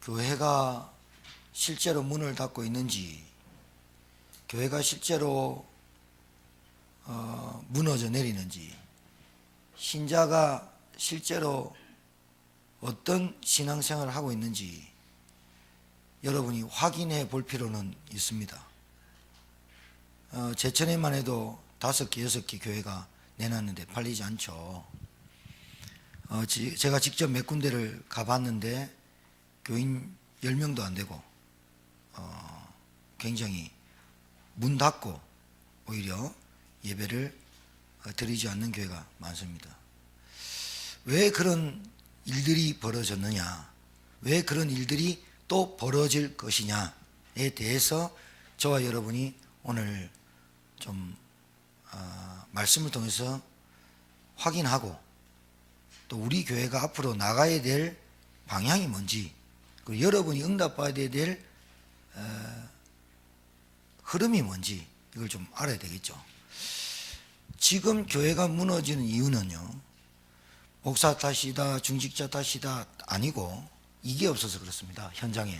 교회가 실제로 문을 닫고 있는지, 교회가 실제로 무너져 내리는지, 신자가 실제로 어떤 신앙생활을 하고 있는지 여러분이 확인해 볼 필요는 있습니다. 제천에만 해도 5개, 6개 교회가 내놨는데 팔리지 않죠. 제가 직접 몇 군데를 가봤는데 교인 10명도 안 되고 굉장히 문 닫고 오히려 예배를 드리지 않는 교회가 많습니다. 왜 그런 일들이 벌어졌느냐, 왜 그런 일들이 또 벌어질 것이냐에 대해서 저와 여러분이 오늘 좀 말씀을 통해서 확인하고, 또 우리 교회가 앞으로 나가야 될 방향이 뭔지, 그리고 여러분이 응답받아야 될 흐름이 뭔지 이걸 좀 알아야 되겠죠. 지금 교회가 무너지는 이유는요, 목사 탓이다, 중직자 탓이다 아니고, 이게 없어서 그렇습니다. 현장에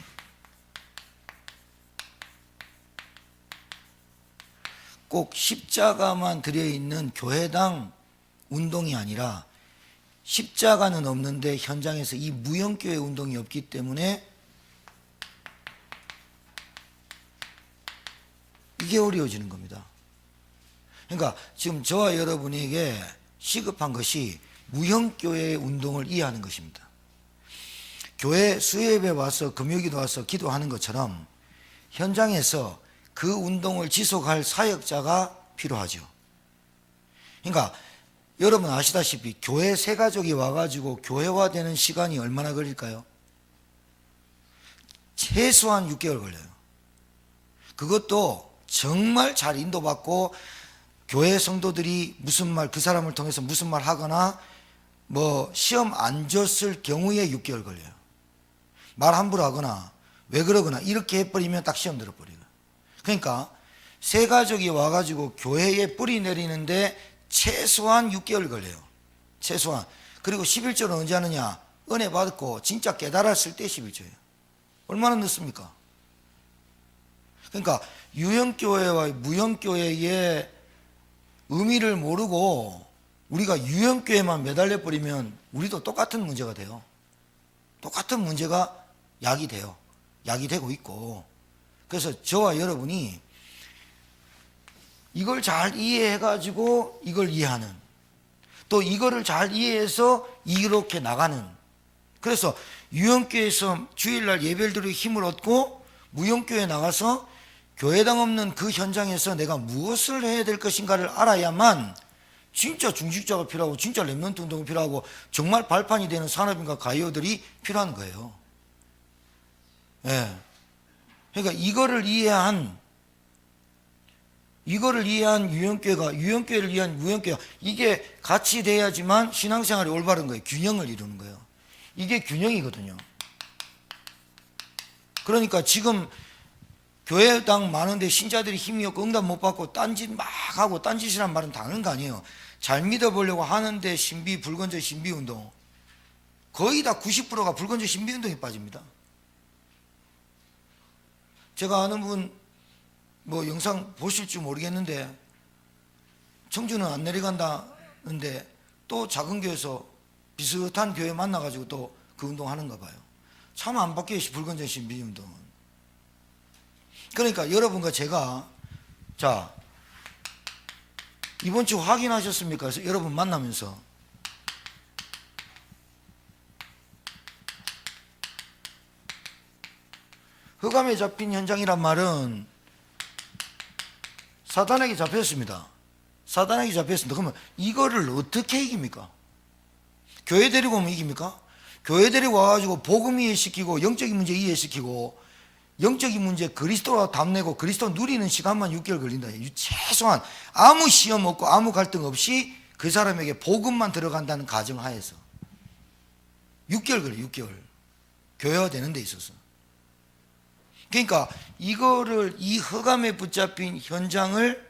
꼭 십자가만 들여있는 교회당 운동이 아니라, 십자가는 없는데 현장에서 이 무형교회 운동이 없기 때문에 이게 어려워지는 겁니다. 그러니까 지금 저와 여러분에게 시급한 것이 무형교회 운동을 이해하는 것입니다. 교회 수요예배 와서 금요기도 와서 기도하는 것처럼 현장에서 그 운동을 지속할 사역자가 필요하죠. 그러니까 여러분 아시다시피 교회 세 가족이 와가지고 교회화되는 시간이 얼마나 걸릴까요? 최소한 6개월 걸려요. 그것도 정말 잘 인도받고 교회 성도들이 무슨 말, 그 사람을 통해서 무슨 말 하거나 뭐 시험 안 줬을 경우에 6개월 걸려요. 말 함부로 하거나 왜 그러거나 이렇게 해버리면 딱 시험 들어버려요. 그러니까 세 가족이 와가지고 교회에 뿌리 내리는데 최소한 6개월 걸려요. 최소한. 그리고 11조는 언제 하느냐? 은혜 받고 진짜 깨달았을 때 11조예요. 얼마나 늦습니까? 그러니까 유형교회와 무형교회의 의미를 모르고 우리가 유형교회만 매달려 버리면 우리도 똑같은 문제가 돼요. 똑같은 문제가 약이 돼요. 약이 되고 있고. 그래서 저와 여러분이 이걸 잘 이해해가지고 이걸 이해하는, 또 이거를 잘 이해해서 이렇게 나가는, 그래서 유형교회에서 주일날 예배를 드리고 힘을 얻고 무형교회에 나가서 교회당 없는 그 현장에서 내가 무엇을 해야 될 것인가를 알아야만 진짜 중직자가 필요하고 진짜 렘넌트 운동이 필요하고 정말 발판이 되는 산업인과 가이어들이 필요한 거예요. 예. 그러니까 이거를 이해한 유형교회가, 유형교회를 위한 무형교회가, 이게 같이 돼야지만 신앙생활이 올바른 거예요. 균형을 이루는 거예요. 이게 균형이거든요. 그러니까 지금 교회당 많은데 신자들이 힘이 없고 응답 못 받고 딴짓 막 하고, 딴짓이란 말은 당연한 거 아니에요. 잘 믿어보려고 하는데 불건조 신비운동, 거의 다 90%가 불건조 신비운동에 빠집니다. 제가 아는 분 뭐 영상 보실지 모르겠는데 청주는 안 내려간다는데 또 작은 교회에서 비슷한 교회 만나가지고 또 그 운동 하는가 봐요. 참 안 바뀌어요, 불건조 신비운동은. 그러니까 여러분과 제가, 자, 이번 주 확인하셨습니까? 그래서 여러분 만나면서 흑암에 잡힌 현장이란 말은 사단에게 잡혔습니다. 사단에게 잡혔습니다. 그러면 이거를 어떻게 이깁니까? 교회 데리고 오면 이깁니까? 교회 데리고 와가지고 복음 이해시키고 영적인 문제 이해시키고 영적인 문제 그리스도와 답내고 그리스도 누리는 시간만 6개월 걸린다. 최소한 아무 시험 없고 아무 갈등 없이 그 사람에게 복음만 들어간다는 가정하에서 6개월 걸려요. 6개월. 교회화 되는 데 있어서. 그러니까 이거를, 이 흑암에 붙잡힌 현장을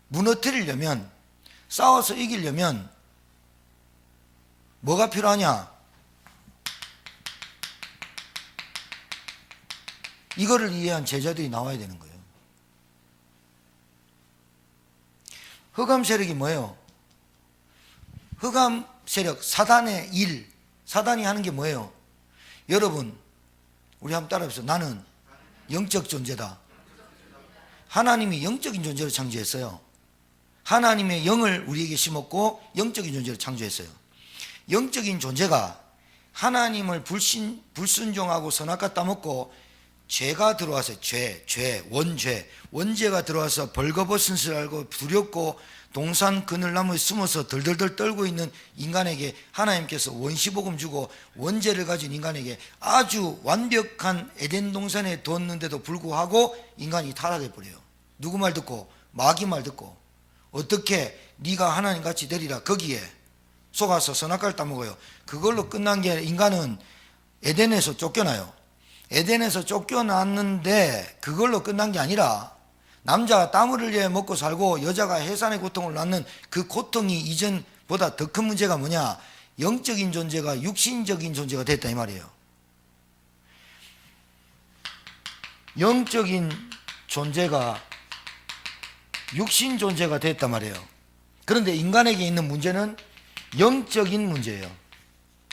무너뜨리려면, 싸워서 이기려면 뭐가 필요하냐? 이거를 이해한 제자들이 나와야 되는 거예요. 흑암 세력이 뭐예요? 흑암 세력, 사단의 일, 사단이 하는 게 뭐예요? 여러분, 우리 한번 따라해보세요. 나는 영적 존재다. 하나님이 영적인 존재로 창조했어요. 하나님의 영을 우리에게 심었고 영적인 존재로 창조했어요. 영적인 존재가 하나님을 불순종하고 선악과 따먹고 죄가 들어와서 원죄가 들어와서 벌거벗은 알고 두렵고 동산 그늘나무에 숨어서 덜덜덜 떨고 있는 인간에게 하나님께서 원시복음 주고 원죄를 가진 인간에게 아주 완벽한 에덴 동산에 뒀는데도 불구하고 인간이 타락해 버려요. 누구 말 듣고? 마귀 말 듣고. 어떻게 네가 하나님같이 되리라. 거기에 속아서 선악과를 따먹어요. 그걸로 끝난 게 인간은 에덴에서 쫓겨나요. 에덴에서 쫓겨났는데 그걸로 끝난 게 아니라 남자가 땀을 흘려 먹고 살고 여자가 해산의 고통을 낳는 그 고통이 이전보다 더 큰 문제가 뭐냐? 영적인 존재가 육신적인 존재가 됐다 이 말이에요. 영적인 존재가 육신 존재가 됐단 말이에요. 그런데 인간에게 있는 문제는 영적인 문제예요.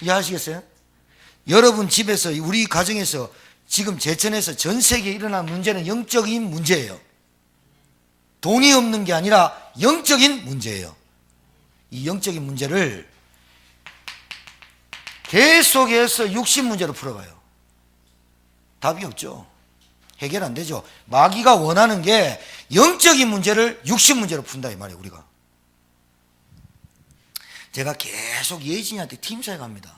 이해하시겠어요? 여러분 집에서 우리 가정에서 지금 제천에서 전 세계에 일어난 문제는 영적인 문제예요. 돈이 없는 게 아니라 영적인 문제예요. 이 영적인 문제를 계속해서 육신 문제로 풀어가요. 답이 없죠. 해결 안 되죠. 마귀가 원하는 게 영적인 문제를 육신 문제로 푼다 이 말이에요. 우리가 제가 계속 예진이한테 팀사에 갑니다.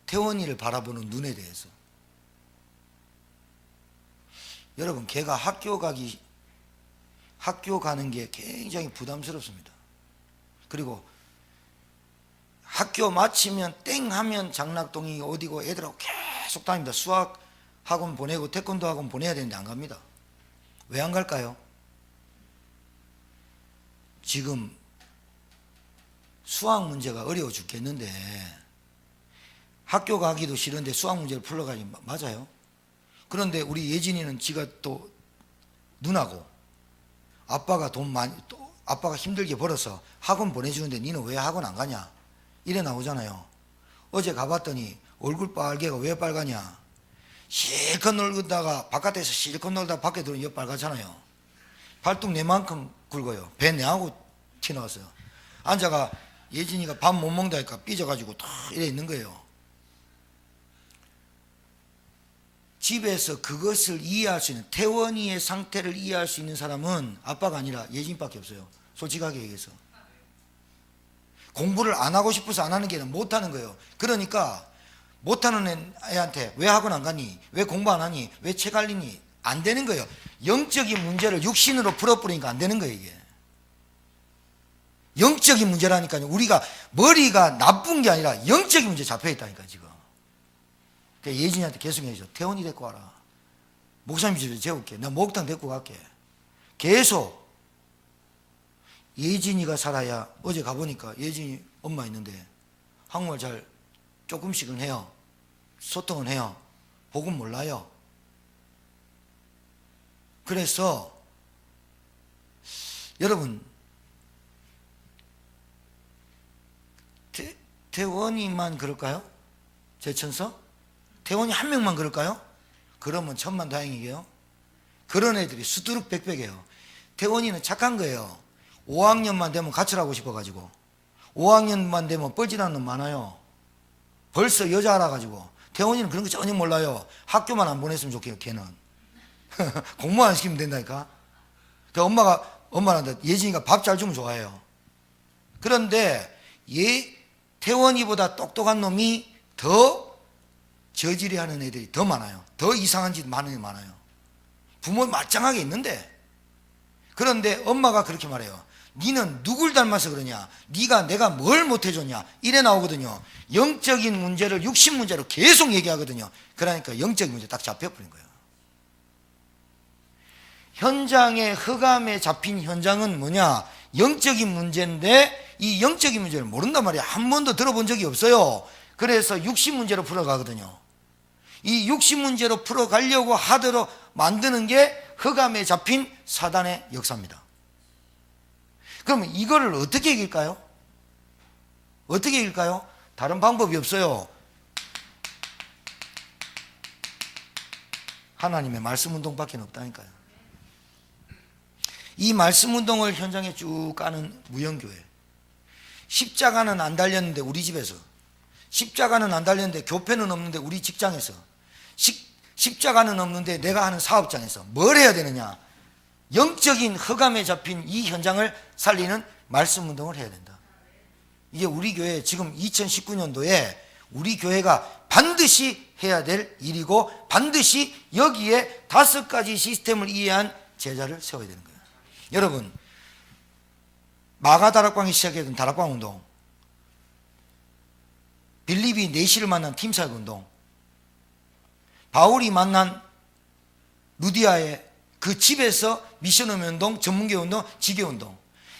태원이를 바라보는 눈에 대해서. 여러분 걔가 학교 가는 게 굉장히 부담스럽습니다. 그리고 학교 마치면 땡 하면 장락동이 어디고 애들하고 계속 다닙니다. 수학 학원 보내고 태권도 학원 보내야 되는데 안 갑니다. 왜 안 갈까요? 지금 수학 문제가 어려워 죽겠는데 학교 가기도 싫은데 수학 문제를 풀러가니 맞아요. 그런데 우리 예진이는 지가 또 누나고 아빠가 아빠가 힘들게 벌어서 학원 보내주는데 니는 왜 학원 안 가냐 이래 나오잖아요. 어제 가봤더니 얼굴 빨개가 왜 빨가냐? 실컷 놀다가 바깥에서 실컷 놀다가 밖에 들어오면 여 빨갛잖아요. 발뚝 내만큼 굵어요. 배 내하고 튀어나왔어요. 앉아가 예진이가 밥 못 먹다니까 삐져가지고 탁 이래 있는 거예요. 집에서 그것을 이해할 수 있는 태원이의 상태를 이해할 수 있는 사람은 아빠가 아니라 예진밖에 없어요. 솔직하게 얘기해서 공부를 안 하고 싶어서 안 하는 게 아니라 못하는 거예요. 그러니까 못하는 애한테 왜 학원 안 가니? 왜 공부 안 하니? 왜 책 안 읽니? 안 되는 거예요. 영적인 문제를 육신으로 풀어버리니까 안 되는 거예요. 이게 영적인 문제라니까요. 우리가 머리가 나쁜 게 아니라 영적인 문제 잡혀있다니까 지금. 예진이한테 계속 얘기해줘. 태원이 데리고 와라. 목사님 집에 재울게. 나 목욕탕 데리고 갈게. 계속. 예진이가 살아야. 어제 가보니까 예진이 엄마 있는데 한국말 잘 조금씩은 해요. 소통은 해요. 복음 몰라요. 그래서 여러분 태원이만 그럴까요? 제천서? 태원이 한 명만 그럴까요? 그러면 천만다행이게요. 그런 애들이 수두룩백백해요. 태원이는 착한 거예요. 5학년만 되면 가출하고 싶어가지고 5학년만 되면 뻘짓하는 놈 많아요. 벌써 여자 알아가지고. 태원이는 그런 거 전혀 몰라요. 학교만 안 보냈으면 좋겠어요. 걔는 공부 안 시키면 된다니까. 엄마한테 예진이가 밥 잘 주면 좋아해요. 그런데 태원이보다 똑똑한 놈이 더 저질이 하는 애들이 더 많아요. 더 이상한 짓 많은 애 많아요. 부모 말짱하게 있는데. 그런데 엄마가 그렇게 말해요. 니는 누굴 닮아서 그러냐? 네가 내가 뭘 못해줬냐? 이래 나오거든요. 영적인 문제를 육신 문제로 계속 얘기하거든요. 그러니까 영적인 문제 딱 잡혀버린 거예요. 현장에 흑암에 잡힌 현장은 뭐냐? 영적인 문제인데 이 영적인 문제를 모른단 말이에요. 한 번도 들어본 적이 없어요. 그래서 육신 문제로 풀어가거든요. 이 육신 문제로 풀어가려고 하도록 만드는 게 흑암에 잡힌 사단의 역사입니다. 그럼 이거를 어떻게 이길까요? 어떻게 이길까요? 다른 방법이 없어요. 하나님의 말씀 운동밖에 없다니까요. 이 말씀 운동을 현장에 쭉 가는 무형교회. 십자가는 안 달렸는데 우리 집에서, 십자가는 안 달렸는데 교회는 없는데 우리 직장에서, 십자가는 없는데 내가 하는 사업장에서 뭘 해야 되느냐? 영적인 흑암에 잡힌 이 현장을 살리는 말씀 운동을 해야 된다. 이게 우리 교회 지금 2019년도에 우리 교회가 반드시 해야 될 일이고, 반드시 여기에 5가지 시스템을 이해한 제자를 세워야 되는 거예요. 여러분, 마가 다락방이 시작했던 다락방 운동, 빌립이 내시를 만난 팀사역 운동, 바울이 만난 루디아의 그 집에서 미션홈 운동, 전문교 운동, 지교 운동,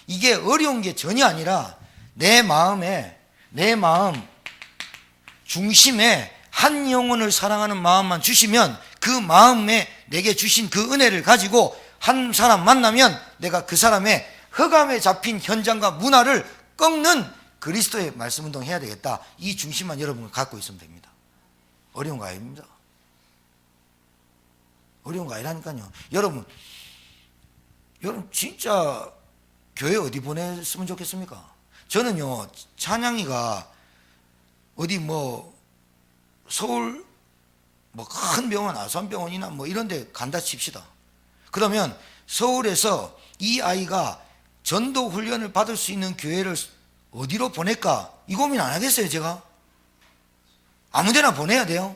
이게 어려운 게 전혀 아니라 내 마음 중심에 한 영혼을 사랑하는 마음만 주시면, 그 마음에 내게 주신 그 은혜를 가지고 한 사람 만나면 내가 그 사람의 흑암에 잡힌 현장과 문화를 꺾는 그리스도의 말씀 운동 해야 되겠다. 이 중심만 여러분을 갖고 있으면 됩니다. 어려운 거 아닙니다. 어려운 거 아니라니까요. 여러분 진짜 교회 어디 보냈으면 좋겠습니까? 저는요, 찬양이가 어디 서울 큰 병원, 아산병원이나 이런 데 간다 칩시다. 그러면 서울에서 이 아이가 전도 훈련을 받을 수 있는 교회를 어디로 보낼까? 이 고민 안 하겠어요, 제가? 아무 데나 보내야 돼요.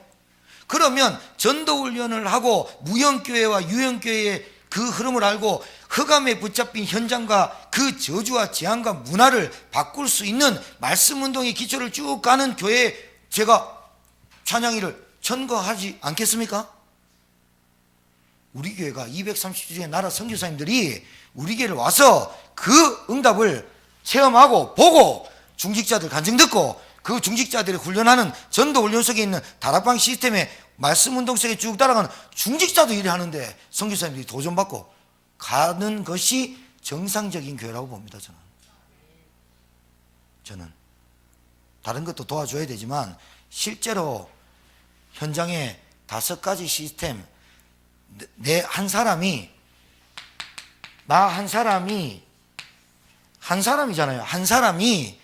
그러면 전도 훈련을 하고 무형교회와 유형교회의 그 흐름을 알고 흑암에 붙잡힌 현장과 그 저주와 재앙과 문화를 바꿀 수 있는 말씀 운동의 기초를 쭉 가는 교회에 제가 찬양이를 천거하지 않겠습니까? 우리 교회가 230주의 나라 선교사님들이 우리 교회를 와서 그 응답을 체험하고 보고 중직자들 간증 듣고 그 중직자들이 훈련하는 전도 훈련 속에 있는 다락방 시스템에 말씀 운동 속에 쭉 따라가는 중직자도 일을 하는데 선교사님들이 도전받고 가는 것이 정상적인 교회라고 봅니다. 저는 다른 것도 도와줘야 되지만 실제로 현장에 5가지 시스템, 나 한 사람이잖아요. 한 사람이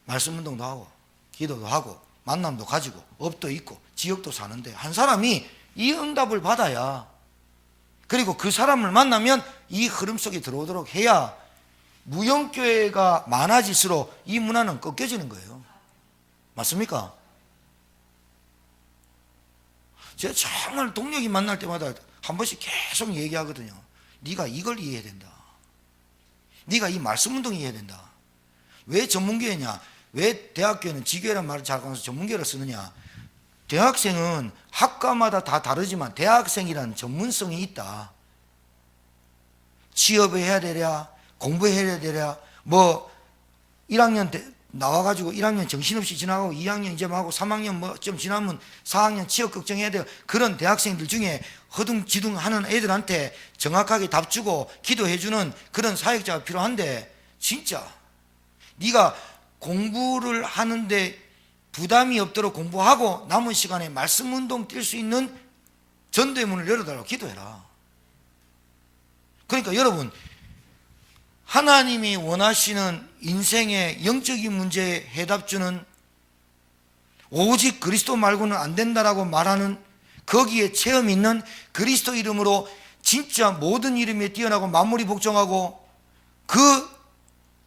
말씀 운동도 하고 기도도 하고 만남도 가지고 업도 있고 지역도 사는데 한 사람이 이 응답을 받아야, 그리고 그 사람을 만나면 이 흐름 속에 들어오도록 해야 무형교회가 많아질수록 이 문화는 꺾여지는 거예요. 맞습니까? 제가 정말 동력이 만날 때마다 한 번씩 계속 얘기하거든요. 네가 이걸 이해해야 된다. 네가 이 말씀 운동 이해해야 된다. 왜 전문교회냐? 왜 대학교는 지교회란 말을 잘 하면서 전문교회를 쓰느냐? 대학생은 학과마다 다 다르지만 대학생이라는 전문성이 있다. 취업을 해야 되랴, 공부해야 되랴, 1학년 나와가지고 1학년 정신없이 지나가고 2학년 이제 하고 3학년 좀 지나면 4학년 취업 걱정해야 돼요. 그런 대학생들 중에 허둥지둥 하는 애들한테 정확하게 답 주고 기도해주는 그런 사역자가 필요한데, 진짜 네가 공부를 하는데 부담이 없도록 공부하고 남은 시간에 말씀 운동 뛸 수 있는 전도의 문을 열어달라고 기도해라. 그러니까 여러분, 하나님이 원하시는 인생의 영적인 문제에 해답 주는, 오직 그리스도 말고는 안 된다라고 말하는, 거기에 체험 있는 그리스도 이름으로 진짜 모든 이름에 뛰어나고 만물이 복종하고 그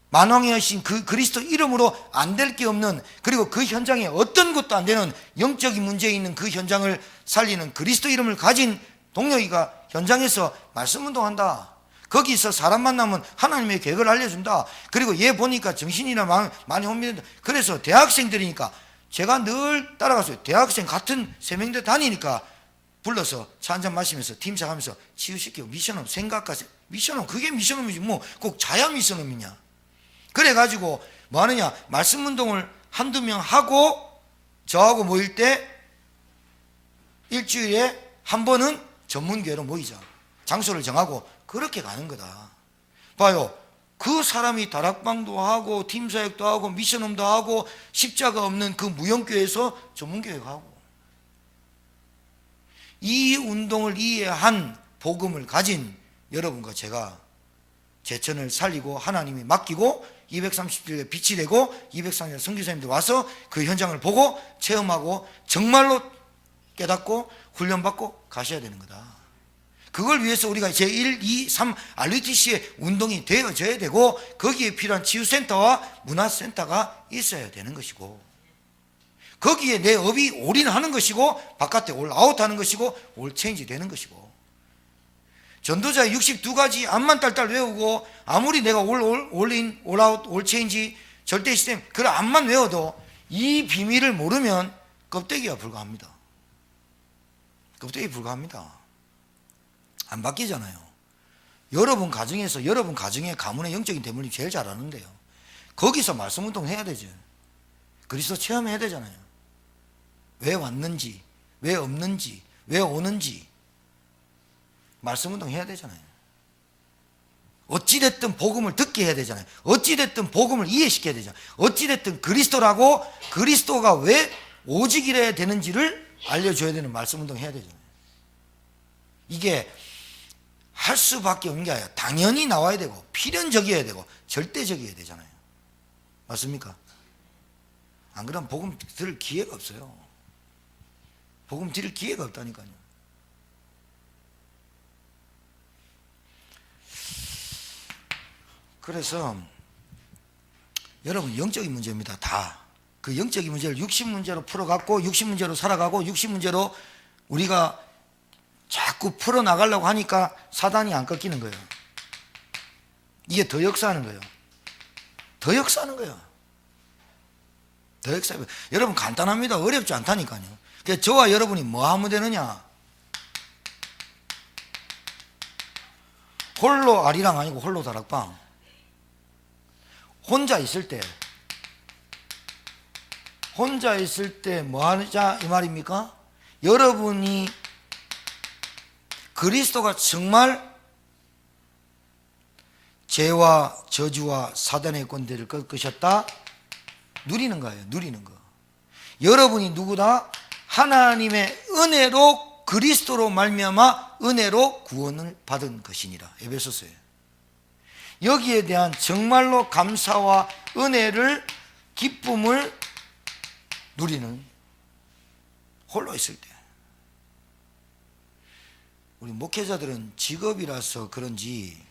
만왕의 여신 그 그리스도 이름으로 안 될 게 없는, 그리고 그 현장에 어떤 것도 안 되는 영적인 문제에 있는 그 현장을 살리는 그리스도 이름을 가진 동료이가 현장에서 말씀 운동한다. 거기서 사람 만나면 하나님의 계획을 알려준다. 그리고 얘 보니까 정신이나 많이 혼미된다. 그래서 대학생들이니까 제가 늘 따라가서 대학생 같은 세명대 다니니까 불러서 차 한잔 마시면서 팀장하면서 치유시키고, 미션홈 생각하세요. 미션홈 그게 미션홈이지 꼭 자야 미션홈이냐. 그래가지고 뭐 하느냐, 말씀 운동을 한두 명 하고 저하고 모일 때 일주일에 한 번은 전문교회로 모이자. 장소를 정하고 그렇게 가는 거다. 봐요. 그 사람이 다락방도 하고 팀사역도 하고 미션홈도 하고 십자가 없는 그 무형교회에서 전문교회 가고, 이 운동을 이해한 복음을 가진 여러분과 제가 제천을 살리고 하나님이 맡기고 230주에 빛이 되고 230년 선교사님들 와서 그 현장을 보고 체험하고 정말로 깨닫고 훈련받고 가셔야 되는 거다. 그걸 위해서 우리가 제1, 2, 3 RUTC의 운동이 되어져야 되고, 거기에 필요한 치유센터와 문화센터가 있어야 되는 것이고, 거기에 내 업이 올인하는 것이고, 바깥에 올아웃하는 것이고, 올체인지 되는 것이고, 전도자의 62가지 암만 딸딸 외우고 아무리 내가 올인, 올아웃, 올체인지, 절대 시스템 그걸 암만 외워도 이 비밀을 모르면 껍데기가 불과합니다. 껍데기 불과합니다. 안 바뀌잖아요. 여러분 가정에서 여러분 가정의 가문의 영적인 대물림 제일 잘 아는데요. 거기서 말씀 운동 해야 되죠. 그리스도 체험해야 되잖아요. 왜 왔는지, 왜 없는지, 왜 오는지 말씀 운동 해야 되잖아요. 어찌됐든 복음을 듣게 해야 되잖아요. 어찌됐든 복음을 이해시켜야 되잖아요. 어찌됐든 그리스도라고, 그리스도가 왜 오직 이래야 되는지를 알려줘야 되는 말씀 운동 해야 되잖아요. 이게 할 수밖에 없는 게 아니라 당연히 나와야 되고 필연적이어야 되고 절대적이어야 되잖아요. 맞습니까? 안 그러면 복음 들을 기회가 없어요. 복음 들을 기회가 없다니까요. 그래서 여러분 영적인 문제입니다. 다. 그 영적인 문제를 60문제로 풀어갖고 60문제로 살아가고 60문제로 우리가 자꾸 풀어나가려고 하니까 사단이 안 꺾이는 거예요. 이게 더 역사하는 거예요. 더 역사하는 거예요. 더 역사해요. 여러분 간단합니다. 어렵지 않다니까요. 그래서 저와 여러분이 뭐 하면 되느냐? 홀로 아리랑 아니고 홀로 다락방. 혼자 있을 때 뭐 하자 이 말입니까? 여러분이 그리스도가 정말 죄와 저주와 사단의 권세를 꺾으셨다 누리는 거예요. 누리는 거. 여러분이 누구다? 하나님의 은혜로 그리스도로 말미암아 은혜로 구원을 받은 것이니라. 에베소서에. 여기에 대한 정말로 감사와 은혜를, 기쁨을 누리는, 홀로 있을 때. 우리 목회자들은 직업이라서 그런지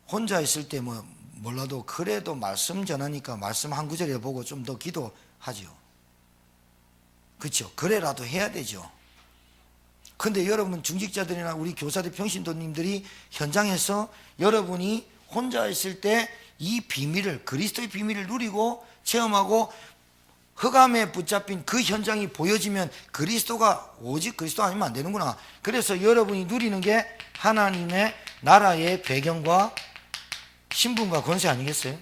혼자 있을 때 뭐 몰라도 그래도 말씀 전하니까 말씀 한 구절에 보고 좀 더 기도하죠. 그렇죠? 그래라도 해야 되죠. 근데 여러분 중직자들이나 우리 교사들 평신도님들이 현장에서 여러분이 혼자 있을 때 이 비밀을, 그리스도의 비밀을 누리고 체험하고 흑암에 붙잡힌 그 현장이 보여지면 그리스도가 오직 그리스도 아니면 안 되는구나. 그래서 여러분이 누리는 게 하나님의 나라의 배경과 신분과 권세 아니겠어요?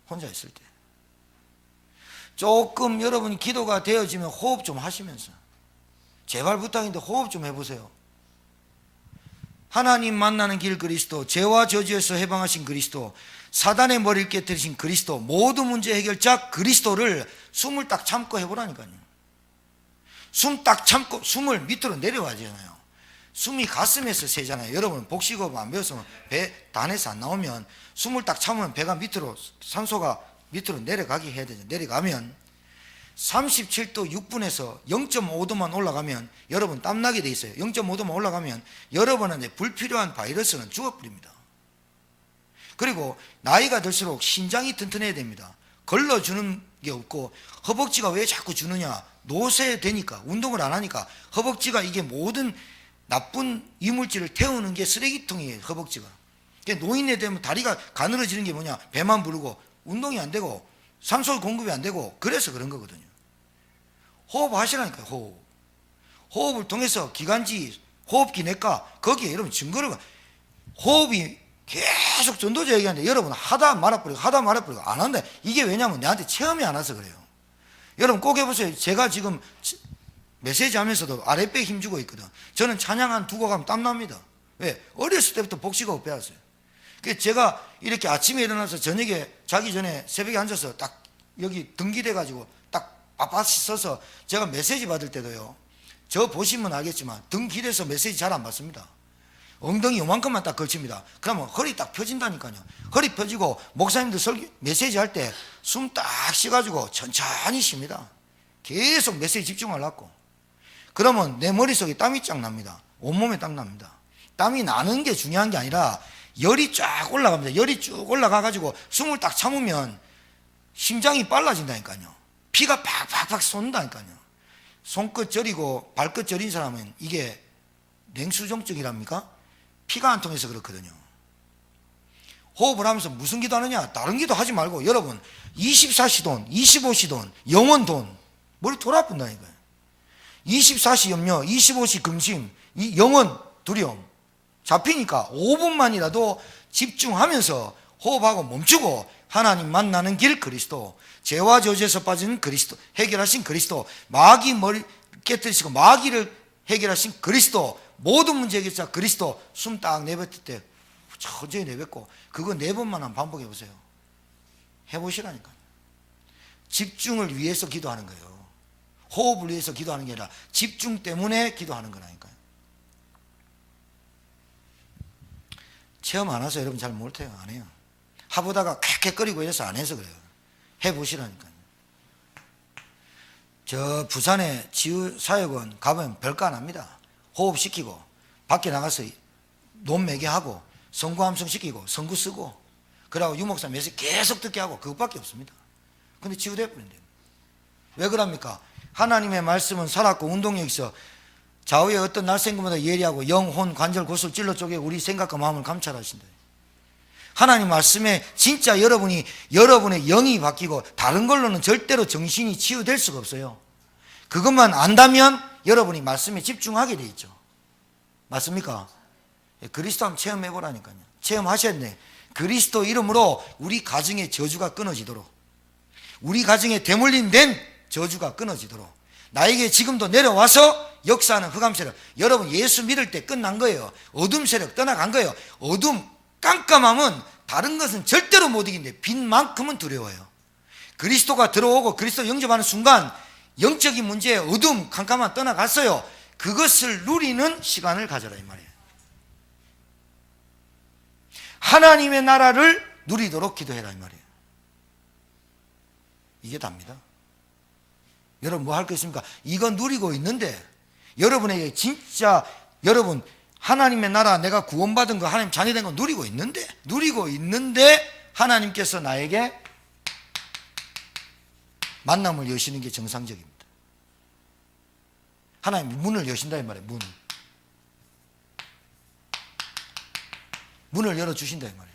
혼자 있을 때 조금 여러분이 기도가 되어지면 호흡 좀 하시면서, 제발 부탁인데 호흡 좀 해보세요. 하나님 만나는 길 그리스도, 죄와 저주에서 해방하신 그리스도, 사단의 머리를 깨뜨리신 그리스도, 모든 문제 해결자 그리스도를 숨을 딱 참고 해보라니까요. 숨 딱 참고 숨을 밑으로 내려가잖아요. 숨이 가슴에서 새잖아요. 여러분 복식호흡 안 배웠으면 배 단에서 안 나오면 숨을 딱 참으면 배가 밑으로, 산소가 밑으로 내려가게 해야 되죠. 내려가면 37도 6분에서 0.5도만 올라가면 여러분 땀나게 돼 있어요. 0.5도만 올라가면 여러분한테 불필요한 바이러스는 죽어버립니다. 그리고 나이가 들수록 신장이 튼튼해야 됩니다. 걸러주는 게 없고, 허벅지가 왜 자꾸 주느냐? 노쇠되니까, 운동을 안 하니까. 허벅지가 이게 모든 나쁜 이물질을 태우는 게 쓰레기통이에요. 허벅지가. 노인에 되면 다리가 가늘어지는 게 뭐냐? 배만 부르고 운동이 안 되고 산소 공급이 안 되고, 그래서 그런 거거든요. 호흡 하시라니까요. 호흡을 통해서 기관지, 호흡기 내과, 거기에 여러분 증거를, 호흡이 계속 전도자 얘기하는데 여러분 하다 말아버리고 안 한다. 이게 왜냐면 내한테 체험이 안 와서 그래요. 여러분 꼭 해보세요. 제가 지금 메시지 하면서도 아랫배에 힘주고 있거든. 저는 찬양 한 두 곡 하면 땀납니다. 왜? 어렸을 때부터 복식하고 배웠어요. 그래서 제가 이렇게 아침에 일어나서 저녁에 자기 전에 새벽에 앉아서 딱 여기 등기대가지고 딱 빳빳이 서서 제가 메시지 받을 때도요, 저 보시면 알겠지만 등 길에서 메시지 잘 안 받습니다. 엉덩이 요만큼만 딱 걸칩니다. 그러면 허리 딱 펴진다니까요. 허리 펴지고 목사님들 메시지 할 때 숨 딱 쉬가지고 천천히 쉽니다. 계속 메시지 집중하려고. 그러면 내 머릿속에 땀이 쫙 납니다. 온몸에 땀 납니다. 땀이 나는 게 중요한 게 아니라 열이 쫙 올라갑니다. 열이 쭉 올라가가지고 숨을 딱 참으면 심장이 빨라진다니까요. 피가 팍팍팍 쏜다니까요. 손끝 저리고 발끝 저린 사람은 이게 냉수종증이랍니까? 피가 안 통해서 그렇거든요. 호흡을 하면서 무슨 기도하느냐? 다른 기도 하지 말고 여러분 24시 돈, 25시 돈, 영원 돈, 머리 돌아쁜다니까요. 24시 염려, 25시 금심, 영원 두려움. 잡히니까 5분만이라도 집중하면서 호흡하고 멈추고 하나님 만나는 길 그리스도, 죄와 저주에서 빠지는 그리스도, 해결하신 그리스도, 마귀 머리 깨뜨리시고 마귀를 해결하신 그리스도, 모든 문제 해결자 그리스도, 숨 딱 내뱉을 때 천천히 내뱉고 그거 4번만 한번 반복해 보세요. 해보시라니까요. 집중을 위해서 기도하는 거예요. 호흡을 위해서 기도하는 게 아니라 집중 때문에 기도하는 거라니까요. 체험 안 해서 여러분 잘 못해요. 안 해요. 하보다가 쾌쾌거리고 이래서 안 해서 그래요. 해보시라니까요. 저 부산의 치유사역원 가보면 별거 안 합니다. 호흡시키고 밖에 나가서 논 매개하고 성구 함성 시키고 성구 쓰고 그러고 유목사 메시지 계속 듣게 하고 그것밖에 없습니다. 근데 치유돼 버린대요. 왜 그럽니까? 하나님의 말씀은 살았고 운동력 있어 좌우의 어떤 날생금보다 예리하고 영, 혼, 관절, 고슬, 찔러 쪼개 우리 생각과 마음을 감찰하신다. 하나님 말씀에 진짜 여러분의 영이 바뀌고 다른 걸로는 절대로 정신이 치유될 수가 없어요. 그것만 안다면 여러분이 말씀에 집중하게 돼 있죠. 맞습니까? 그리스도 한번 체험해보라니까요. 체험하셨네. 그리스도 이름으로 우리 가정의 저주가 끊어지도록, 우리 가정에 대물림된 저주가 끊어지도록, 나에게 지금도 내려와서 역사하는 흑암 세력. 여러분 예수 믿을 때 끝난 거예요. 어둠 세력 떠나간 거예요. 어둠 깜깜함은 다른 것은 절대로 못 이긴데 빛만큼은 두려워요. 그리스도가 들어오고 그리스도 영접하는 순간 영적인 문제의 어둠 깜깜함 떠나갔어요. 그것을 누리는 시간을 가져라 이 말이에요. 하나님의 나라를 누리도록 기도해라 이 말이에요. 이게 답니다. 여러분 뭐 할 거 있습니까? 이거 누리고 있는데 여러분에게 진짜 여러분 하나님의 나라 내가 구원받은 거 하나님 자녀된 거 누리고 있는데 하나님께서 나에게 만남을 여시는 게 정상적입니다. 하나님 문을 여신다 이 말이에요. 문을 열어주신다 이 말이에요.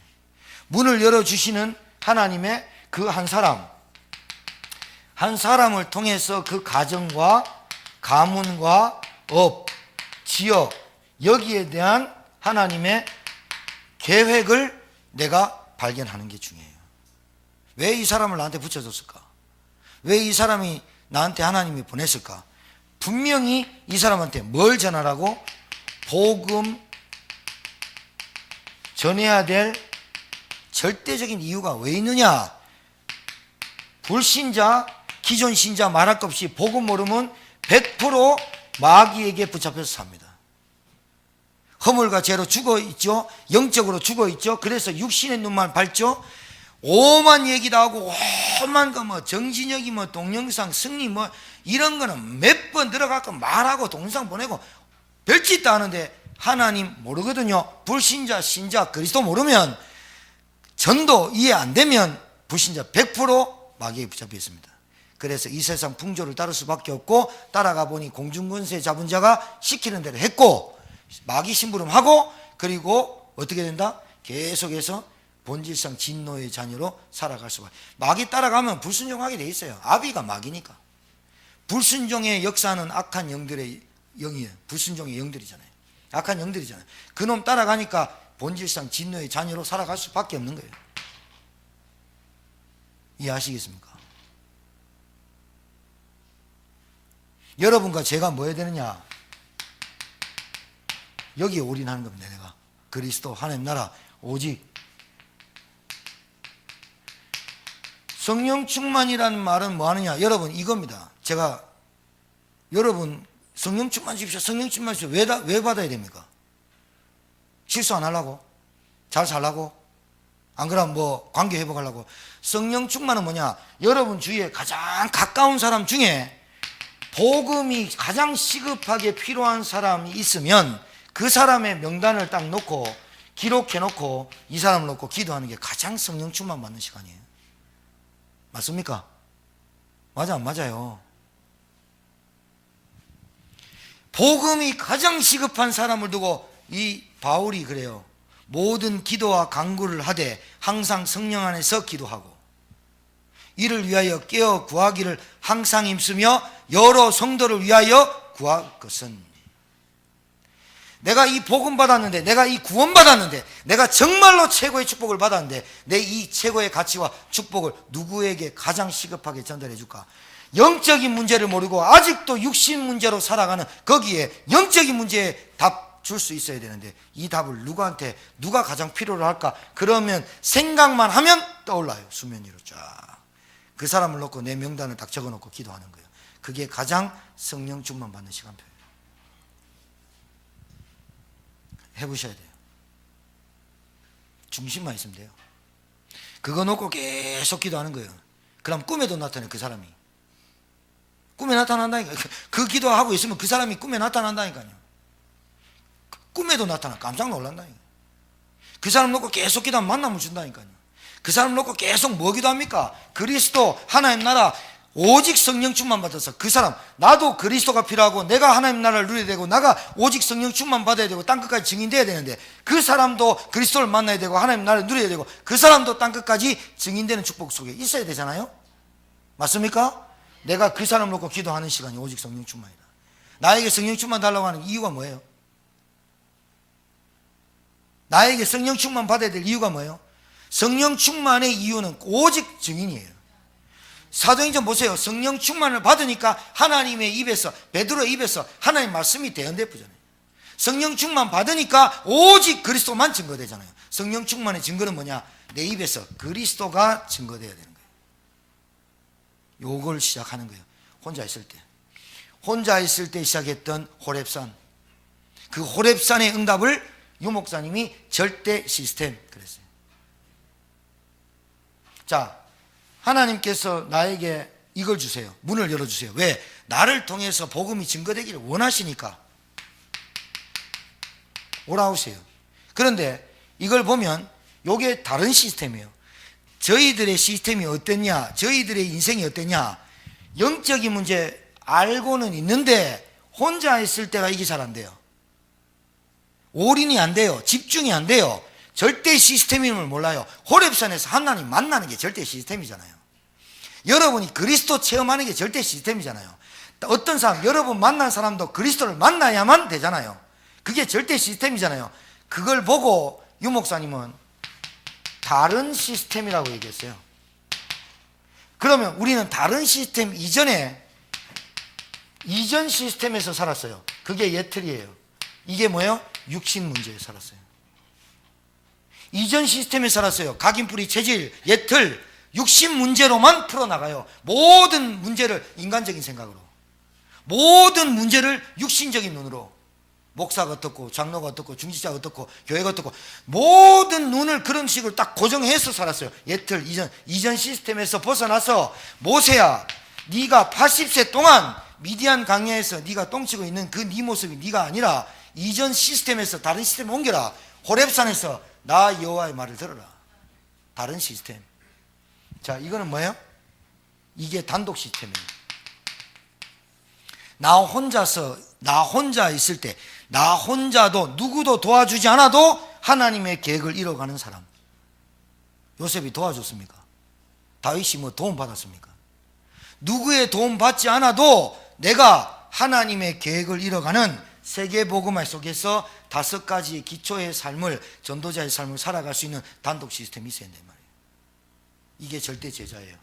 문을 열어주시는 하나님의 그 한 사람을 통해서 그 가정과 가문과 업, 지역 여기에 대한 하나님의 계획을 내가 발견하는 게 중요해요. 왜 이 사람을 나한테 붙여줬을까? 왜 이 사람이 나한테 하나님이 보냈을까? 분명히 이 사람한테 뭘 전하라고? 복음 전해야 될 절대적인 이유가 왜 있느냐? 불신자, 기존 신자 말할 것 없이 복음 모르면 100% 마귀에게 붙잡혀서 삽니다. 허물과 죄로 죽어있죠. 영적으로 죽어있죠. 그래서 육신의 눈만 밟죠. 오만 얘기도 하고 오만 거 뭐 정신력이 뭐 동영상 승리 뭐 이런 거는 몇 번 들어가고 말하고 동영상 보내고 별짓 다 하는데 하나님 모르거든요. 불신자, 신자, 그리스도 모르면 전도 이해 안 되면 불신자 100% 마귀에 붙잡혀 있습니다. 그래서 이 세상 풍조를 따를 수밖에 없고 따라가 보니 공중권세 잡은 자가 시키는 대로 했고 마귀 심부름하고 그리고 어떻게 된다? 계속해서 본질상 진노의 자녀로 살아갈 수밖에. 마귀 따라가면 불순종하게 돼 있어요. 아비가 마귀니까. 불순종의 역사는 악한 영들의 영이에요. 불순종의 영들이잖아요. 악한 영들이잖아요. 그놈 따라가니까 본질상 진노의 자녀로 살아갈 수밖에 없는 거예요. 이해하시겠습니까? 여러분과 제가 뭐 해야 되느냐? 여기에 올인하는 겁니다. 내가 그리스도 하나님 나라 오직. 성령 충만이라는 말은 뭐 하느냐? 여러분 이겁니다. 제가 여러분 성령 충만 주십시오. 성령 충만 주십시오. 왜 받아야 됩니까? 실수 안 하려고? 잘 살라고? 안 그러면 뭐 관계 회복하려고? 성령 충만은 뭐냐? 여러분 주위에 가장 가까운 사람 중에 복음이 가장 시급하게 필요한 사람이 있으면 그 사람의 명단을 딱 놓고 기록해 놓고 이 사람을 놓고 기도하는 게 가장 성령 충만 받는 시간이에요. 맞습니까? 맞아 안 맞아요? 복음이 가장 시급한 사람을 두고 이 바울이 그래요. 모든 기도와 간구를 하되 항상 성령 안에서 기도하고 이를 위하여 깨어 구하기를 항상 힘쓰며 여러 성도를 위하여 구할 것은. 내가 이 복음 받았는데, 내가 이 구원 받았는데, 내가 정말로 최고의 축복을 받았는데 내 이 최고의 가치와 축복을 누구에게 가장 시급하게 전달해 줄까? 영적인 문제를 모르고 아직도 육신 문제로 살아가는 거기에 영적인 문제에 답 줄 수 있어야 되는데 이 답을 누구한테 누가 가장 필요로 할까? 그러면 생각만 하면 떠올라요. 수면 위로 쫙. 그 사람을 놓고 내 명단을 딱 적어놓고 기도하는 거예요. 그게 가장 성령 충만 받는 시간표예요. 해보셔야 돼요. 중심만 있으면 돼요. 그거 놓고 계속 기도하는 거예요. 그럼 꿈에도 나타나요. 그 사람이 꿈에 나타난다니까. 그 기도하고 있으면 그 사람이 꿈에 나타난다니까요. 꿈에도 나타나. 깜짝 놀란다니까. 그 사람 놓고 계속 기도하면 만남을 준다니까요. 그 사람 놓고 계속 뭐 기도합니까? 그리스도 하나님 나라 오직 성령 충만 받아서 그 사람, 나도 그리스도가 필요하고 내가 하나님 나라를 누려야 되고 나가 오직 성령 충만 받아야 되고 땅끝까지 증인돼야 되는데 그 사람도 그리스도를 만나야 되고 하나님 나라를 누려야 되고 그 사람도 땅끝까지 증인되는 축복 속에 있어야 되잖아요. 맞습니까? 내가 그 사람 놓고 기도하는 시간이 오직 성령 충만이다. 나에게 성령 충만 달라고 하는 이유가 뭐예요? 나에게 성령 충만 받아야 될 이유가 뭐예요? 성령 충만의 이유는 오직 증인이에요. 사도행전 보세요. 성령 충만을 받으니까 하나님의 입에서, 베드로의 입에서 하나님 말씀이 대언되잖아요. 성령 충만 받으니까 오직 그리스도만 증거되잖아요. 성령 충만의 증거는 뭐냐? 내 입에서 그리스도가 증거되어야 되는 거예요. 요걸 시작하는 거예요. 혼자 있을 때 시작했던 호렙산. 그 호렙산의 응답을 유 목사님이 절대 시스템 그랬어요. 자, 하나님께서 나에게 이걸 주세요. 문을 열어주세요. 왜? 나를 통해서 복음이 증거되기를 원하시니까 오라오세요. 그런데 이걸 보면 이게 다른 시스템이에요. 저희들의 시스템이 어땠냐, 저희들의 인생이 어땠냐, 영적인 문제 알고는 있는데 혼자 있을 때가 이게 잘 안 돼요. 올인이 안 돼요. 집중이 안 돼요. 절대 시스템임을 몰라요. 호렙산에서 하나님 만나는 게 절대 시스템이잖아요. 여러분이 그리스도 체험하는 게 절대 시스템이잖아요. 어떤 사람, 여러분 만난 사람도 그리스도를 만나야만 되잖아요. 그게 절대 시스템이잖아요. 그걸 보고 유 목사님은 다른 시스템이라고 얘기했어요. 그러면 우리는 다른 시스템 이전 시스템에서 살았어요. 그게 예틀이에요. 이게 뭐예요? 육신 문제에 살았어요. 이전 시스템에 살았어요. 각인뿌리, 체질, 예틀, 육신 문제로만 풀어나가요. 모든 문제를 인간적인 생각으로, 모든 문제를 육신적인 눈으로, 목사가 어떻고 장로가 어떻고 중직자가 어떻고 교회가 어떻고 모든 눈을 그런 식으로 딱 고정해서 살았어요. 예틀, 이전 시스템에서 벗어나서 모세야, 네가 80세 동안 미디안 강야에서 네가 똥치고 있는 그 네 모습이 네가 아니라 이전 시스템에서 다른 시스템에 옮겨라. 호렙산에서 나 여호와의 말을 들어라. 다른 시스템. 자, 이거는 뭐예요? 이게 단독 시스템이에요. 나 혼자 있을 때, 나 혼자도 누구도 도와주지 않아도 하나님의 계획을 이뤄가는 사람. 요셉이 도와줬습니까? 다윗이 뭐 도움 받았습니까? 누구의 도움 받지 않아도 내가 하나님의 계획을 이뤄가는 세계복음화 속에서 5가지의 기초의 삶을, 전도자의 삶을 살아갈 수 있는 단독 시스템이 있어야 된단 말이에요. 이게 절대 제자예요.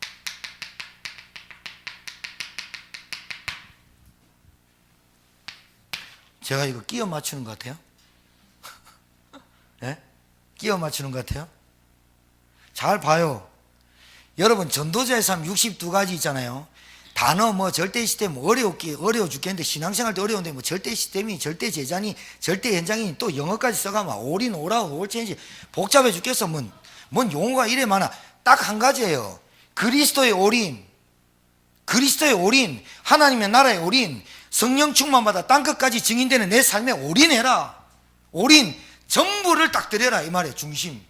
제가 이거 끼워 맞추는 것 같아요? 네? 끼워 맞추는 것 같아요? 잘 봐요. 여러분, 전도자의 삶 62가지 있잖아요. 단어 뭐 절대 시스템 어려워 죽겠는데, 신앙생활도 어려운데 뭐 절대 시스템이, 절대 제자니, 절대 현장이니, 또 영어까지 써가면 올인, 올아웃, 올체인지 복잡해 죽겠어. 뭔 용어가 이래 많아. 딱 한 가지예요. 그리스도의 올인, 그리스도의 올인, 하나님의 나라의 올인, 성령 충만받아 땅끝까지 증인되는 내 삶에 올인해라. 올인 전부를 딱 드려라 이 말이에요. 중심.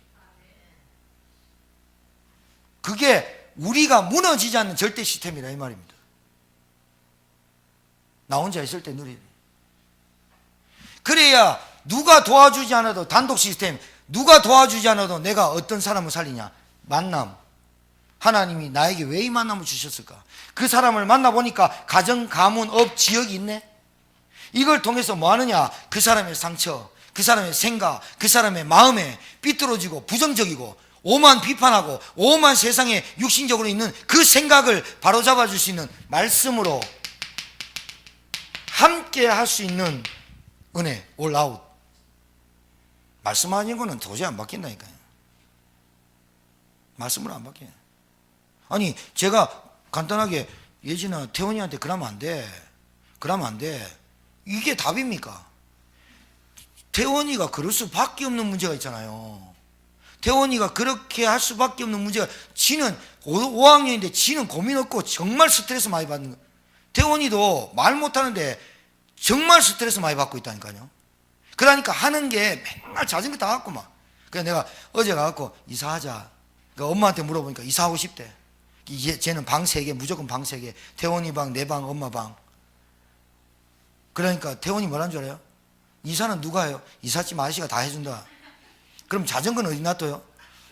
그게 우리가 무너지지 않는 절대 시스템이라 이 말입니다. 나 혼자 있을 때 누리는. 그래야 누가 도와주지 않아도, 단독 시스템, 누가 도와주지 않아도 내가 어떤 사람을 살리냐? 만남. 하나님이 나에게 왜 이 만남을 주셨을까? 그 사람을 만나보니까 가정, 가문, 업, 지역이 있네. 이걸 통해서 뭐 하느냐? 그 사람의 상처, 그 사람의 생각, 그 사람의 마음에 삐뚤어지고 부정적이고 오만 비판하고 오만 세상에 육신적으로 있는 그 생각을 바로잡아 줄 수 있는 말씀으로 함께 할 수 있는 은혜, 올아웃. 말씀하는 거는 도저히 안 바뀐다니까요. 말씀으로 안 바뀌어요. 아니, 제가 간단하게 예진아, 태원이한테 그러면 안 돼. 그러면 안 돼. 이게 답입니까? 태원이가 그럴 수밖에 없는 문제가 있잖아요. 태원이가 그렇게 할 수밖에 없는 문제가, 지는 5학년인데 지는 고민 없고 정말 스트레스 많이 받는 거예요. 태원이도 말 못하는데 정말 스트레스 많이 받고 있다니까요. 그러니까 하는 게 맨날 자전거 타갖고 막. 그래서 내가 어제 가갖고 이사하자. 그러니까 엄마한테 물어보니까 이사하고 싶대. 쟤는 방 3개, 무조건 방 3개. 태원이 방, 내 방, 엄마 방. 그러니까 태원이 뭐라는 줄 알아요? 이사는 누가 해요? 이삿짐 아저씨가 다 해준다. 그럼 자전거는 어디 놔둬요?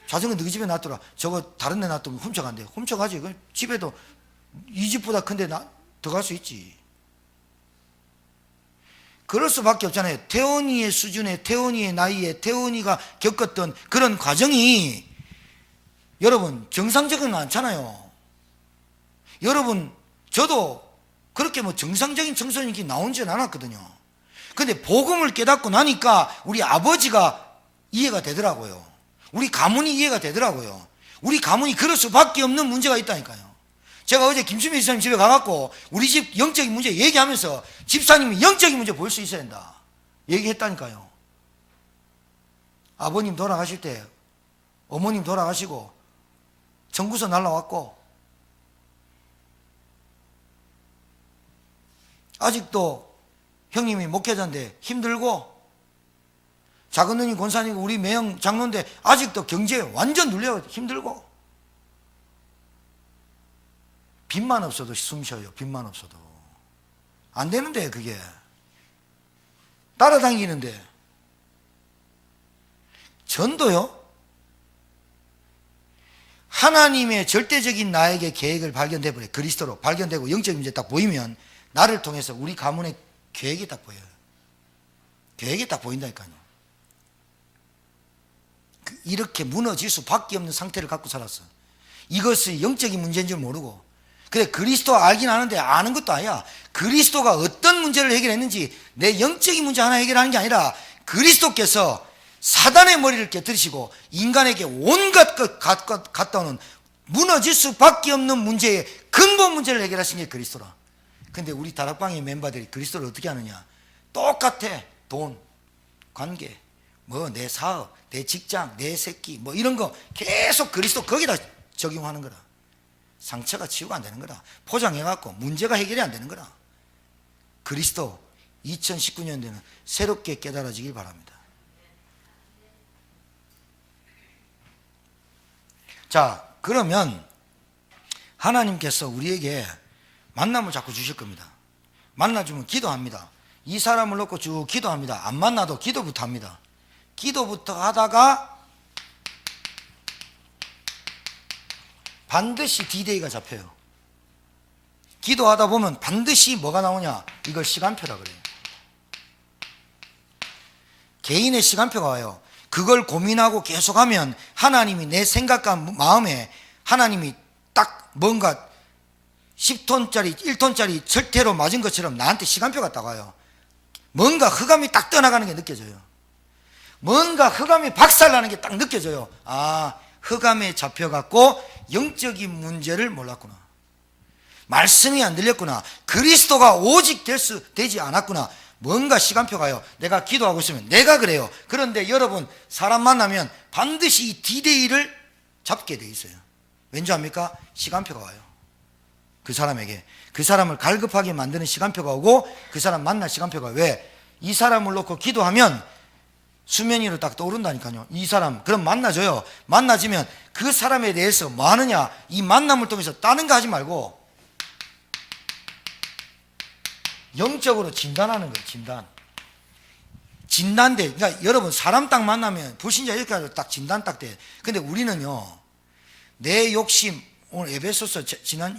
자전거 너희 집에 놔둬라. 저거 다른 데 놔두면 훔쳐간대. 훔쳐가지. 집에도 이 집보다 큰데 들어갈 수 있지. 그럴 수밖에 없잖아요. 태원이의 수준에, 태원이의 나이에, 태원이가 겪었던 그런 과정이 여러분 정상적이는 않잖아요. 여러분, 저도 그렇게 뭐 정상적인 청소년이 나오지는 않았거든요. 근데 복음을 깨닫고 나니까 우리 아버지가 이해가 되더라고요. 우리 가문이 이해가 되더라고요. 우리 가문이 그럴 수밖에 없는 문제가 있다니까요. 제가 어제 김수미 집사님 집에 가갖고 우리 집 영적인 문제 얘기하면서 집사님이 영적인 문제 볼 수 있어야 된다 얘기했다니까요. 아버님 돌아가실 때 어머님 돌아가시고 청구서 날라왔고 아직도 형님이 목회자인데 힘들고 작은 누님 권사님이고 우리 매형 장로인데 아직도 경제에 완전 눌려 힘들고 빚만 없어도 숨 쉬어요. 빚만 없어도 안 되는데 그게 따라다니는데 전도요. 하나님의 절대적인 나에게 계획을 발견돼 버려. 그리스도로 발견되고 영적인 문제 딱 보이면 나를 통해서 우리 가문의 계획이 딱 보여요. 계획이 딱 보인다니까요. 이렇게 무너질 수밖에 없는 상태를 갖고 살았어. 이것이 영적인 문제인 줄 모르고. 그래, 그리스도 알긴 아는데 아는 것도 아니야. 그리스도가 어떤 문제를 해결했는지 내 영적인 문제 하나 해결하는 게 아니라 그리스도께서 사단의 머리를 깨뜨리시고 인간에게 온갖 것 갖다 오는 무너질 수밖에 없는 문제의 근본 문제를 해결하신 게 그리스도라. 근데 우리 다락방의 멤버들이 그리스도를 어떻게 하느냐? 똑같아. 돈, 관계, 뭐 내 사업, 내 직장, 내 새끼 뭐 이런 거 계속 그리스도 거기다 적용하는 거라. 상처가 치유가 안 되는 거라. 포장해갖고 문제가 해결이 안 되는 거라. 그리스도 2019년도에는 새롭게 깨달아지길 바랍니다. 자, 그러면 하나님께서 우리에게 만남을 자꾸 주실 겁니다. 만나주면 기도합니다. 이 사람을 놓고 쭉 기도합니다. 안 만나도 기도부터 합니다. 기도부터 하다가 반드시 D-Day가 잡혀요. 기도하다 보면 반드시 뭐가 나오냐? 이걸 시간표라 그래요. 개인의 시간표가 와요. 그걸 고민하고 계속하면 하나님이 내 생각과 마음에 하나님이 딱 뭔가 10톤짜리 1톤짜리 철퇴로 맞은 것처럼 나한테 시간표가 딱 와요. 뭔가 흑암이 딱 떠나가는 게 느껴져요. 뭔가 흑암이 박살나는 게 딱 느껴져요. 아, 흑암에 잡혀갖고 영적인 문제를 몰랐구나. 말씀이 안 들렸구나. 그리스도가 오직 되지 않았구나. 뭔가 시간표 가요. 내가 기도하고 있으면 내가 그래요. 그런데 여러분, 사람 만나면 반드시 이 D-Day를 잡게 돼 있어요. 왠지 압니까? 시간표가 와요. 그 사람에게. 그 사람을 갈급하게 만드는 시간표가 오고 그 사람 만날 시간표가 와요. 왜? 이 사람을 놓고 기도하면 수면 위로 딱 떠오른다니까요. 이 사람, 그럼 만나줘요. 만나지면 그 사람에 대해서 뭐 하느냐? 이 만남을 통해서 다른 거 하지 말고 영적으로 진단하는 거예요. 진단대. 그러니까 여러분, 사람 딱 만나면 불신자 이렇게 딱 진단 딱 돼. 근데 우리는요, 내 욕심, 오늘 에베소서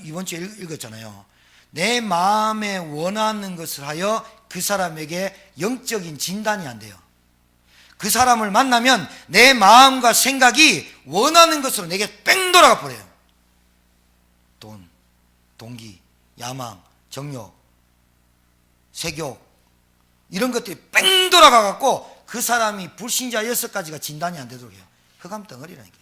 이번 주에 읽었잖아요. 내 마음에 원하는 것을 하여 그 사람에게 영적인 진단이 안 돼요. 그 사람을 만나면 내 마음과 생각이 원하는 것으로 내게 뺑 돌아가 버려요. 돈, 동기, 야망, 정욕, 세교, 이런 것들이 뺑 돌아가 갖고 그 사람이 불신자 6가지가 진단이 안 되도록 해요. 흑암 덩어리라니까.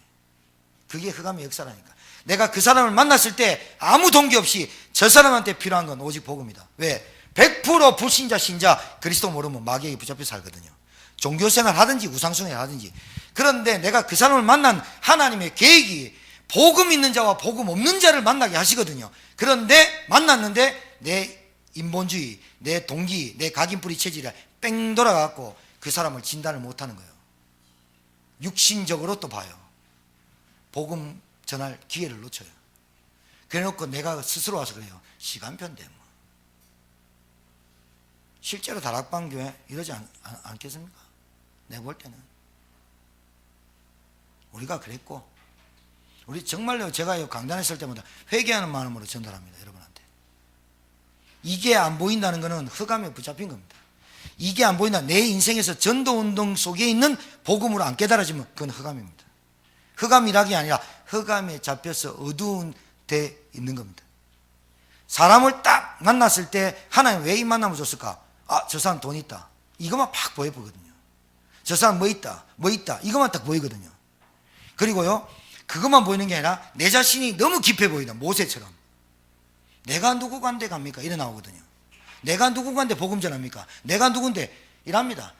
그게 흑암의 역사라니까. 내가 그 사람을 만났을 때 아무 동기 없이 저 사람한테 필요한 건 오직 복음이다. 왜? 100% 불신자 신자 그리스도 모르면 마귀에게 붙잡혀 살거든요. 종교생활 하든지 우상숭배를 하든지. 그런데 내가 그 사람을 만난 하나님의 계획이 복음 있는 자와 복음 없는 자를 만나게 하시거든요. 그런데 만났는데 내 인본주의, 내 동기, 내 각인뿌리 체질이 뺑 돌아가고 그 사람을 진단을 못하는 거예요. 육신적으로 또 봐요. 복음 전할 기회를 놓쳐요. 그래놓고 내가 스스로 와서 그래요. 시간표인데 뭐. 실제로 다락방교회 이러지 않겠습니까? 내가 볼 때는 우리가 그랬고, 우리 정말로 제가 강단에 설 때마다 회개하는 마음으로 전달합니다. 여러분한테. 이게 안 보인다는 것은 흑암에 붙잡힌 겁니다. 이게 안 보인다. 내 인생에서 전도운동 속에 있는 복음으로 안 깨달아지면 그건 흑암입니다. 흑암이라기 아니라 흑암에 잡혀서 어두운 데 있는 겁니다. 사람을 딱 만났을 때 하나님 왜 이 만남을 줬을까? 아, 저 사람 돈 있다. 이것만 팍 보여보거든요. 저 사람 뭐 있다. 이것만 딱 보이거든요. 그리고요, 그것만 보이는 게 아니라 내 자신이 너무 깊어 보인다. 모세처럼. 내가 누구간데 갑니까? 이래 나오거든요. 내가 누구간데 복음 전합니까? 내가 누군데 이랍니다.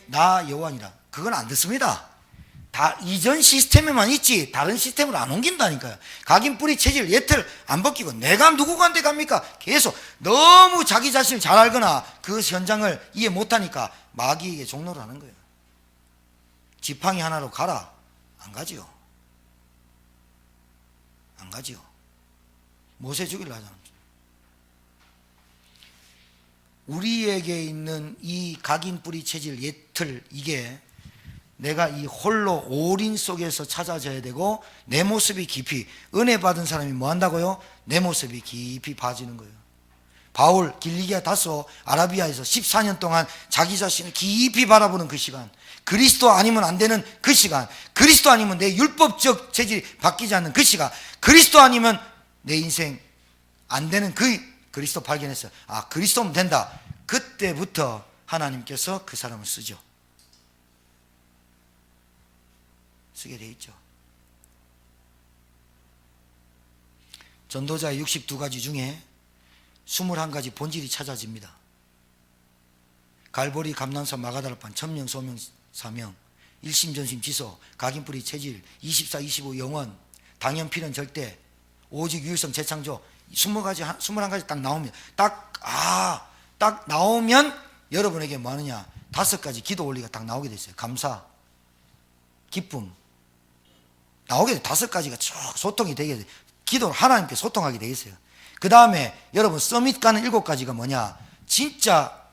나 여호와니라. 그건 안 듣습니다. 다 이전 시스템에만 있지 다른 시스템으로 안 옮긴다니까요. 각인 뿌리 체질 예틀 안 벗기고 내가 누구간데 갑니까? 계속 너무 자기 자신을 잘 알거나 그 현장을 이해 못하니까 마귀에게 종로를 하는 거예요. 지팡이 하나로 가라. 안 가지요. 안 가지요. 모세 죽이려 하잖아. 우리에게 있는 이 각인 뿌리 체질 예틀, 이게 내가 이 홀로 올인 속에서 찾아져야 되고, 내 모습이 깊이, 은혜 받은 사람이 뭐 한다고요? 내 모습이 깊이 봐지는 거예요. 바울 길리기아 다소 아라비아에서 14년 동안 자기 자신을 깊이 바라보는 그 시간, 그리스도 아니면 안 되는 그 시간, 그리스도 아니면 내 율법적 체질이 바뀌지 않는 그 시간, 그리스도 아니면 내 인생 안 되는 그 그리스도 발견했어요. 아, 그리스도면 된다. 그때부터 하나님께서 그 사람을 쓰죠. 쓰게 돼 있죠. 전도자의 62가지 중에 21가지 본질이 찾아집니다. 갈보리, 감난산, 마가다락반, 천명, 소명, 사명, 일심전심, 지소, 각인뿌리, 체질, 24, 25, 영원, 당연, 필연, 절대, 오직, 유일성, 재창조, 21가지 딱 나옵니다. 딱 나오면 여러분에게 뭐 하느냐? 5가지 기도 원리가 딱 나오게 돼 있어요. 감사, 기쁨, 나오게 돼. 5가지가 쭉 소통이 되게 돼. 기도 하나님께 소통하게 돼 있어요. 그 다음에 여러분 서밋 가는 7가지가 뭐냐? 진짜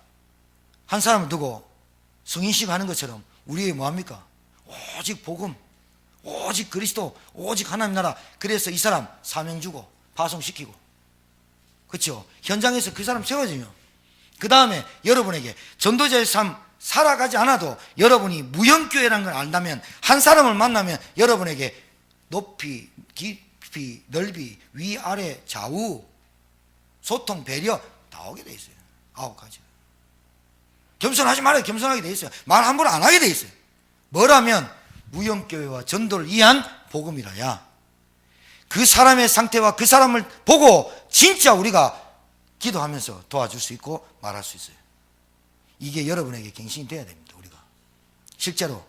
한 사람을 두고 성인식 하는 것처럼 우리에게 뭐합니까? 오직 복음, 오직 그리스도, 오직 하나님 나라. 그래서 이 사람 사명 주고 파송시키고, 그렇죠? 현장에서 그 사람 세워지며, 그 다음에 여러분에게 전도자의 삶 살아가지 않아도 여러분이 무형교회라는 걸 안다면, 한 사람을 만나면 여러분에게 높이, 깊이, 넓이, 위아래, 좌우, 소통, 배려 다 오게 돼 있어요. 9가지. 겸손하지 말아요. 겸손하게 돼 있어요. 말 함부로 안 하게 돼 있어요. 뭐라면 무형교회와 전도를 위한 복음이라야. 그 사람의 상태와 그 사람을 보고 진짜 우리가 기도하면서 도와줄 수 있고 말할 수 있어요. 이게 여러분에게 갱신이 돼야 됩니다. 우리가 실제로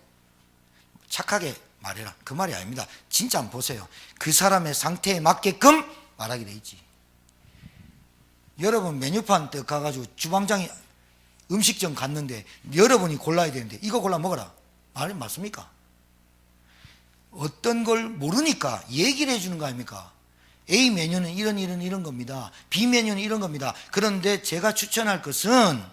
착하게 말해라 그 말이 아닙니다. 진짜 한번 보세요. 그 사람의 상태에 맞게끔 말하게 돼 있지. 여러분 메뉴판 때 가가지고 주방장이 음식점 갔는데 여러분이 골라야 되는데 이거 골라 먹어라 말이 맞습니까? 어떤 걸 모르니까 얘기를 해주는 거 아닙니까? A 메뉴는 이런 겁니다. B 메뉴는 이런 겁니다. 그런데 제가 추천할 것은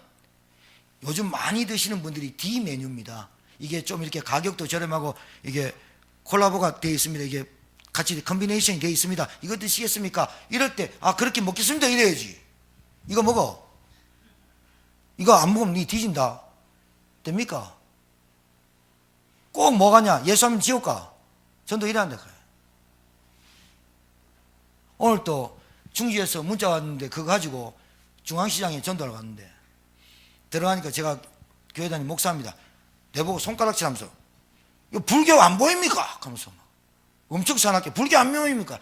요즘 많이 드시는 분들이 D 메뉴입니다. 이게 좀 이렇게 가격도 저렴하고 이게 콜라보가 되어 있습니다. 이게 같이 컨비네이션이 되어 있습니다. 이거 드시겠습니까? 이럴 때 그렇게 먹겠습니다 이래야지. 이거 먹어. 이거 안 먹으면 니 뒤진다. 됩니까? 꼭 뭐가냐? 예수하면 지옥 가. 전도 이래 한다 그래. 오늘 또 중지에서 문자 왔는데 그거 가지고 중앙시장에 전도를 갔는데 들어가니까 제가 교회 다니는 목사입니다. 내보고 손가락질 하면서 이거 불교 안 보입니까? 하면서 막 엄청 사납게 불교 안 보입니까?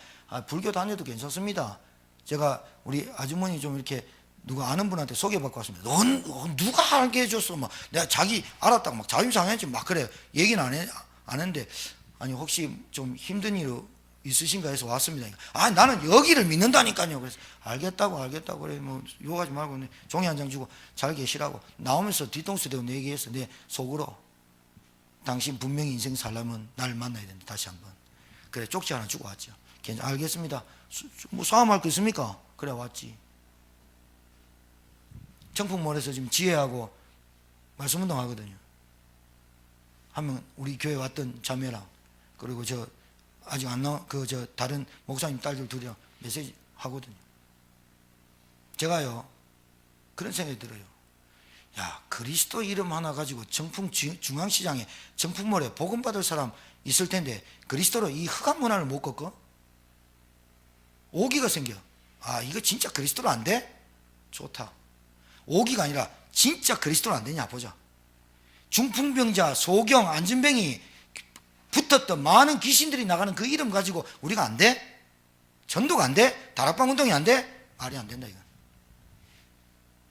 불교 다녀도 괜찮습니다. 제가 우리 아주머니 좀 이렇게 누가 아는 분한테 소개받고 왔습니다. 넌 누가 알게 해줬어? 막 내가 자기 알았다고 막 자존심 상했지 막 그래. 얘기는 안 했는데 아니 혹시 좀 힘든 일 있으신가 해서 왔습니다. 나는 여기를 믿는다니까요. 그래서 알겠다고 그래. 뭐 욕하지 말고 종이 한 장 주고 잘 계시라고 나오면서 뒤통수 대고 얘기했어. 내 속으로 당신 분명히 인생 살려면 날 만나야 된다. 다시 한번. 그래 쪽지 하나 주고 왔죠. 알겠습니다. 뭐 싸움할 거 있습니까? 그래 왔지. 청풍몰에서 지금 지혜하고 말씀운동 하거든요. 하면 우리 교회 왔던 자매랑 그리고 저 아직 안 나온 저 다른 목사님 딸들 둘이랑 메시지 하거든요. 제가요 그런 생각이 들어요. 야 그리스도 이름 하나 가지고 정풍 중앙시장에 정풍몰에 복음 받을 사람 있을 텐데 그리스도로 이 흑암 문화를 못 꺾어? 오기가 생겨. 이거 진짜 그리스도로 안 돼? 좋다. 오기가 아니라 진짜 그리스도로 안 되냐 보자. 중풍병자 소경 안진뱅이 붙었던 많은 귀신들이 나가는 그 이름 가지고 우리가 안 돼? 전도가 안 돼? 다락방 운동이 안 돼? 말이 안 된다 이건.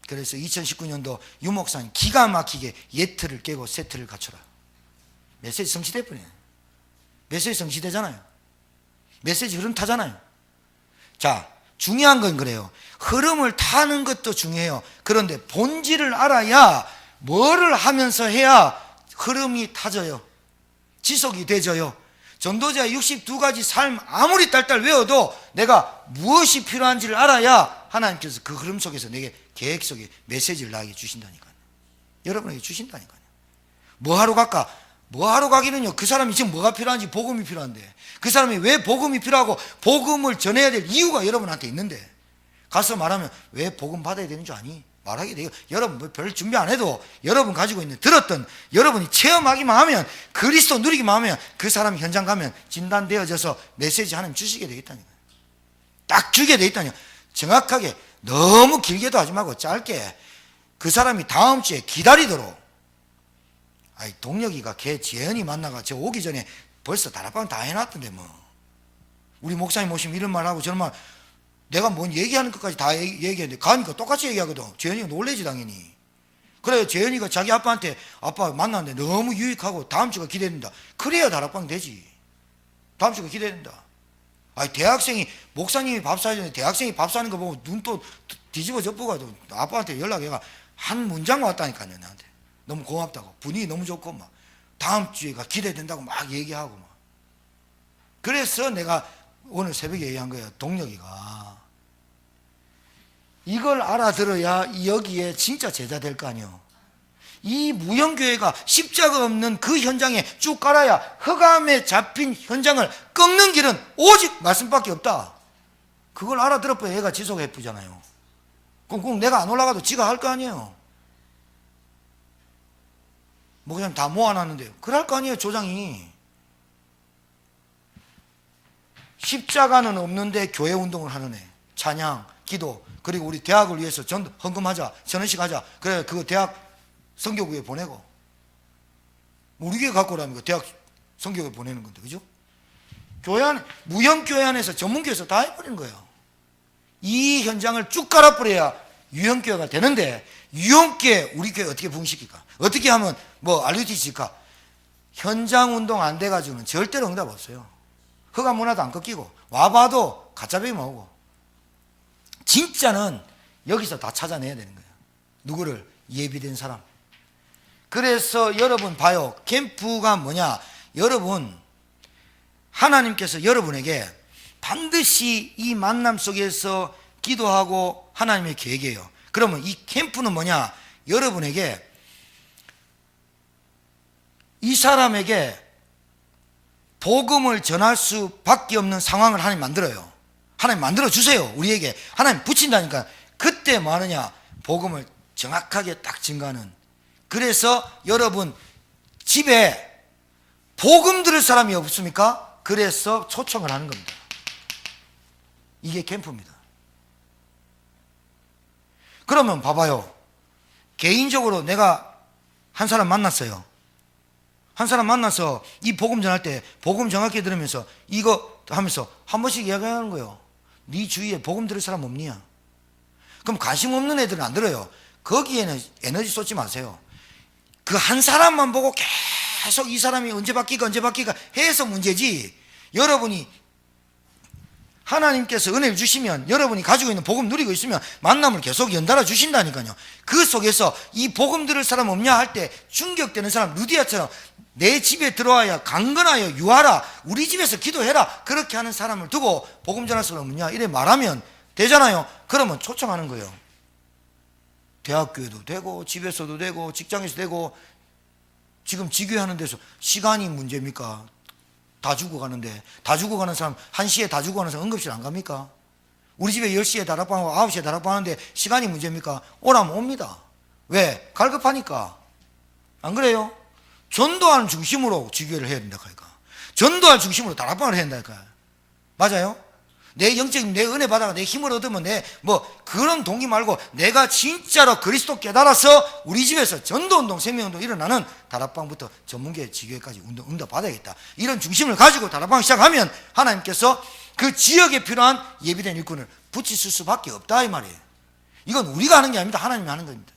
그래서 2019년도 유목사님 기가 막히게 예틀을 깨고 세트를 갖춰라. 메시지 성취될 뿐이에요. 메시지 성취되잖아요. 메시지 흐름 타잖아요. 자 중요한 건 그래요. 흐름을 타는 것도 중요해요. 그런데 본질을 알아야 뭐를 하면서 해야 흐름이 타져요. 지속이 되져요. 전도자의 62가지 삶 아무리 딸딸 외워도 내가 무엇이 필요한지를 알아야 하나님께서 그 흐름 속에서 내게 계획 속에 메시지를 나에게 주신다니까요. 여러분에게 주신다니까요. 뭐 하러 갈까? 뭐 하러 가기는요. 그 사람이 지금 뭐가 필요한지 복음이 필요한데 그 사람이 왜 복음이 필요하고 복음을 전해야 될 이유가 여러분한테 있는데 가서 말하면 왜 복음 받아야 되는 줄 아니? 말하게 돼요. 여러분 뭐 별 준비 안 해도 여러분 가지고 있는 들었던 여러분이 체험하기만 하면 그리스도 누리기만 하면 그 사람이 현장 가면 진단되어져서 메시지 하나님 주시게 되겠다니까요. 딱 주게 되겠다니까요. 정확하게 너무 길게도 하지 말고 짧게 그 사람이 다음 주에 기다리도록. 동혁이가 걔 재현이 만나가 저 오기 전에 벌써 다락방 다 해놨던데 뭐. 우리 목사님 오시면 이런 말 하고 저런 말 내가 뭔 얘기하는 것까지 다 얘기했는데 가니까 똑같이 얘기하거든. 재현이가 놀래지 당연히. 그래 재현이가 자기 아빠한테 아빠 만났는데 너무 유익하고 다음 주가 기대된다. 그래야 다락방 되지. 다음 주가 기대된다. 대학생이 목사님이 밥 사주는데 대학생이 밥 사는 거 보고 눈 또 뒤집어 져보고 아빠한테 연락해가 한 문장 왔다니까요. 나한테 너무 고맙다고 분위기 너무 좋고 막 다음 주에가 기대된다고 막 얘기하고 막. 그래서 내가 오늘 새벽에 얘기한 거예요. 동혁이가 이걸 알아들어야 여기에 진짜 제자 될 거 아니에요. 이 무형교회가 십자가 없는 그 현장에 쭉 깔아야 흑암에 잡힌 현장을 꺾는 길은 오직 말씀밖에 없다. 그걸 알아들어야 얘가 지속해 보잖아요. 그럼 꼭 내가 안 올라가도 지가 할 거 아니에요. 목사님 다 모아놨는데요. 그럴 거 아니에요. 조장이. 십자가는 없는데 교회 운동을 하는 애. 찬양, 기도, 그리고 우리 대학을 위해서 헌금하자, 선언식 하자. 그래, 그거 대학 선교부에 보내고, 우리 교회 갖고 오라면 대학 선교부에 보내는 건데, 그죠? 교회 안, 무형교회 안에서 전문교회에서 다 해버리는 거예요. 이 현장을 쭉 깔아버려야 유형교회가 되는데, 유형교회 우리 교회 어떻게 부흥시킬까? 어떻게 하면 뭐 알려주실까? 현장 운동 안 돼가지고는 절대로 응답 없어요. 허가 문화도 안 꺾이고, 와봐도 가짜배기만 오고. 진짜는 여기서 다 찾아내야 되는 거예요. 누구를? 예비된 사람. 그래서 여러분 봐요. 캠프가 뭐냐? 여러분, 하나님께서 여러분에게 반드시 이 만남 속에서 기도하고 하나님의 계획이에요. 그러면 이 캠프는 뭐냐? 여러분에게, 이 사람에게 복음을 전할 수밖에 없는 상황을 하나님 만들어요. 하나님 만들어 주세요. 우리에게 하나님 붙인다니까. 그때 뭐 하느냐? 복음을 정확하게 딱 증가하는. 그래서 여러분 집에 복음 들을 사람이 없습니까? 그래서 초청을 하는 겁니다. 이게 캠프입니다. 그러면 봐봐요. 개인적으로 내가 한 사람 만났어요. 한 사람 만나서 이 복음 전할 때 복음 정확히 들으면서 이거 하면서 한 번씩 이야기하는 거예요. 네 주위에 복음 들을 사람 없냐? 그럼 관심 없는 애들은 안 들어요. 거기에는 에너지 쏟지 마세요. 그 한 사람만 보고 계속 이 사람이 언제 바뀔까 해서 문제지, 여러분이 하나님께서 은혜를 주시면 여러분이 가지고 있는 복음 누리고 있으면 만남을 계속 연달아 주신다니까요. 그 속에서 이 복음 들을 사람 없냐 할 때 충격되는 사람, 루디아처럼 내 집에 들어와야 강건하여 유하라, 우리 집에서 기도해라, 그렇게 하는 사람을 두고 복음 전할 사람 없냐 이래 말하면 되잖아요. 그러면 초청하는 거예요. 대학교에도 되고 집에서도 되고 직장에서 되고. 지금 지교하는 데서 시간이 문제입니까? 다 죽어가는데, 다 죽어가는 사람 1시에 다 죽어가는 사람 응급실 안 갑니까? 우리 집에 10시에 다락방하고 9시에 다락방 하는데 시간이 문제입니까? 오라면 옵니다. 왜? 갈급하니까. 안 그래요? 전도하는 중심으로 지교를 해야 된다 하니까. 전도할 중심으로 다락방을 해야 된다니까. 맞아요? 내 영적인 내 은혜 받아가 내 힘을 얻으면 내 뭐 그런 동기 말고 내가 진짜로 그리스도 깨달아서 우리 집에서 전도운동 생명운동 일어나는 다락방부터 전문계 지교회까지 응답 받아야겠다, 이런 중심을 가지고 다락방 시작하면 하나님께서 그 지역에 필요한 예비된 일꾼을 붙이실 수밖에 없다 이 말이에요. 이건 우리가 하는 게 아닙니다. 하나님이 하는 겁니다.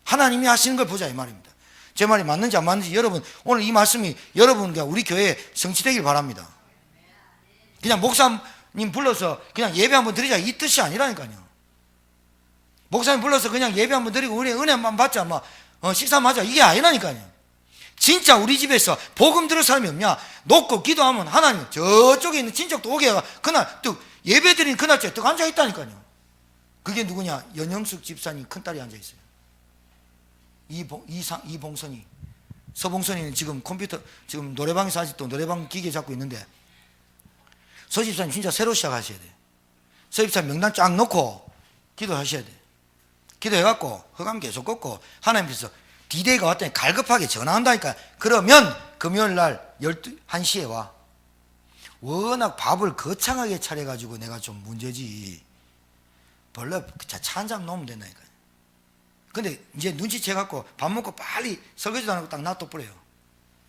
하나님이 하시는 걸 보자 이 말입니다. 제 말이 맞는지 안 맞는지 여러분 오늘 이 말씀이 여러분과 우리 교회에 성취되길 바랍니다. 그냥 목사님 불러서 그냥 예배 한번 드리자 이 뜻이 아니라니까요. 목사님 불러서 그냥 예배 한번 드리고 우리 은혜만 받자 막 식사만 하자 이게 아니라니까요. 진짜 우리 집에서 복음 들을 사람이 없냐? 놓고 기도하면 하나님 저쪽에 있는 친척도 오게 해가 그날 또 예배 드린 그날째 또 앉아있다니까요. 그게 누구냐? 연영숙 집사님 큰딸이 앉아있어요. 이봉선이. 서봉선이는 지금 컴퓨터 지금 노래방에서 아직도 노래방 기계 잡고 있는데, 서 집사님 진짜 새로 시작하셔야 돼요. 서 집사님 명단 쫙 놓고 기도하셔야 돼요. 기도해갖고 허감 계속 걷고 하나님께서 디데이가 왔더니 갈급하게 전화한다니까. 그러면 금요일날 1시에 와. 워낙 밥을 거창하게 차려가지고 내가 좀 문제지. 벌레 차 한 잔 놓으면 된다니까. 근데 이제 눈치채갖고 밥 먹고 빨리 설거지도 안 하고 딱 놔둬버려요.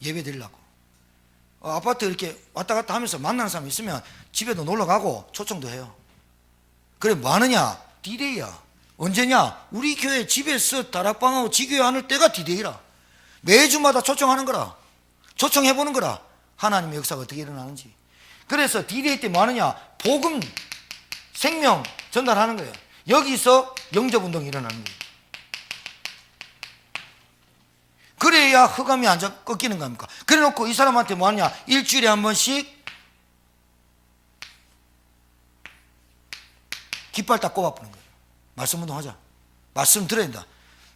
예배 드리려고. 아파트 이렇게 왔다 갔다 하면서 만나는 사람 있으면 집에도 놀러 가고 초청도 해요. 그래 뭐 하느냐? 디데이야. 언제냐? 우리 교회 집에서 다락방하고 지교회 하는 때가 디데이라. 매주마다 초청하는 거라. 초청해보는 거라. 하나님의 역사가 어떻게 일어나는지. 그래서 디데이 때 뭐 하느냐? 복음, 생명 전달하는 거예요. 여기서 영접운동이 일어나는 거예요. 그래야 흑암이 안 꺾이는 겁니까? 그래 놓고 이 사람한테 뭐 하냐? 일주일에 한 번씩 깃발 딱 꼽아보는 거예요. 말씀 운동하자. 말씀 들어야 된다.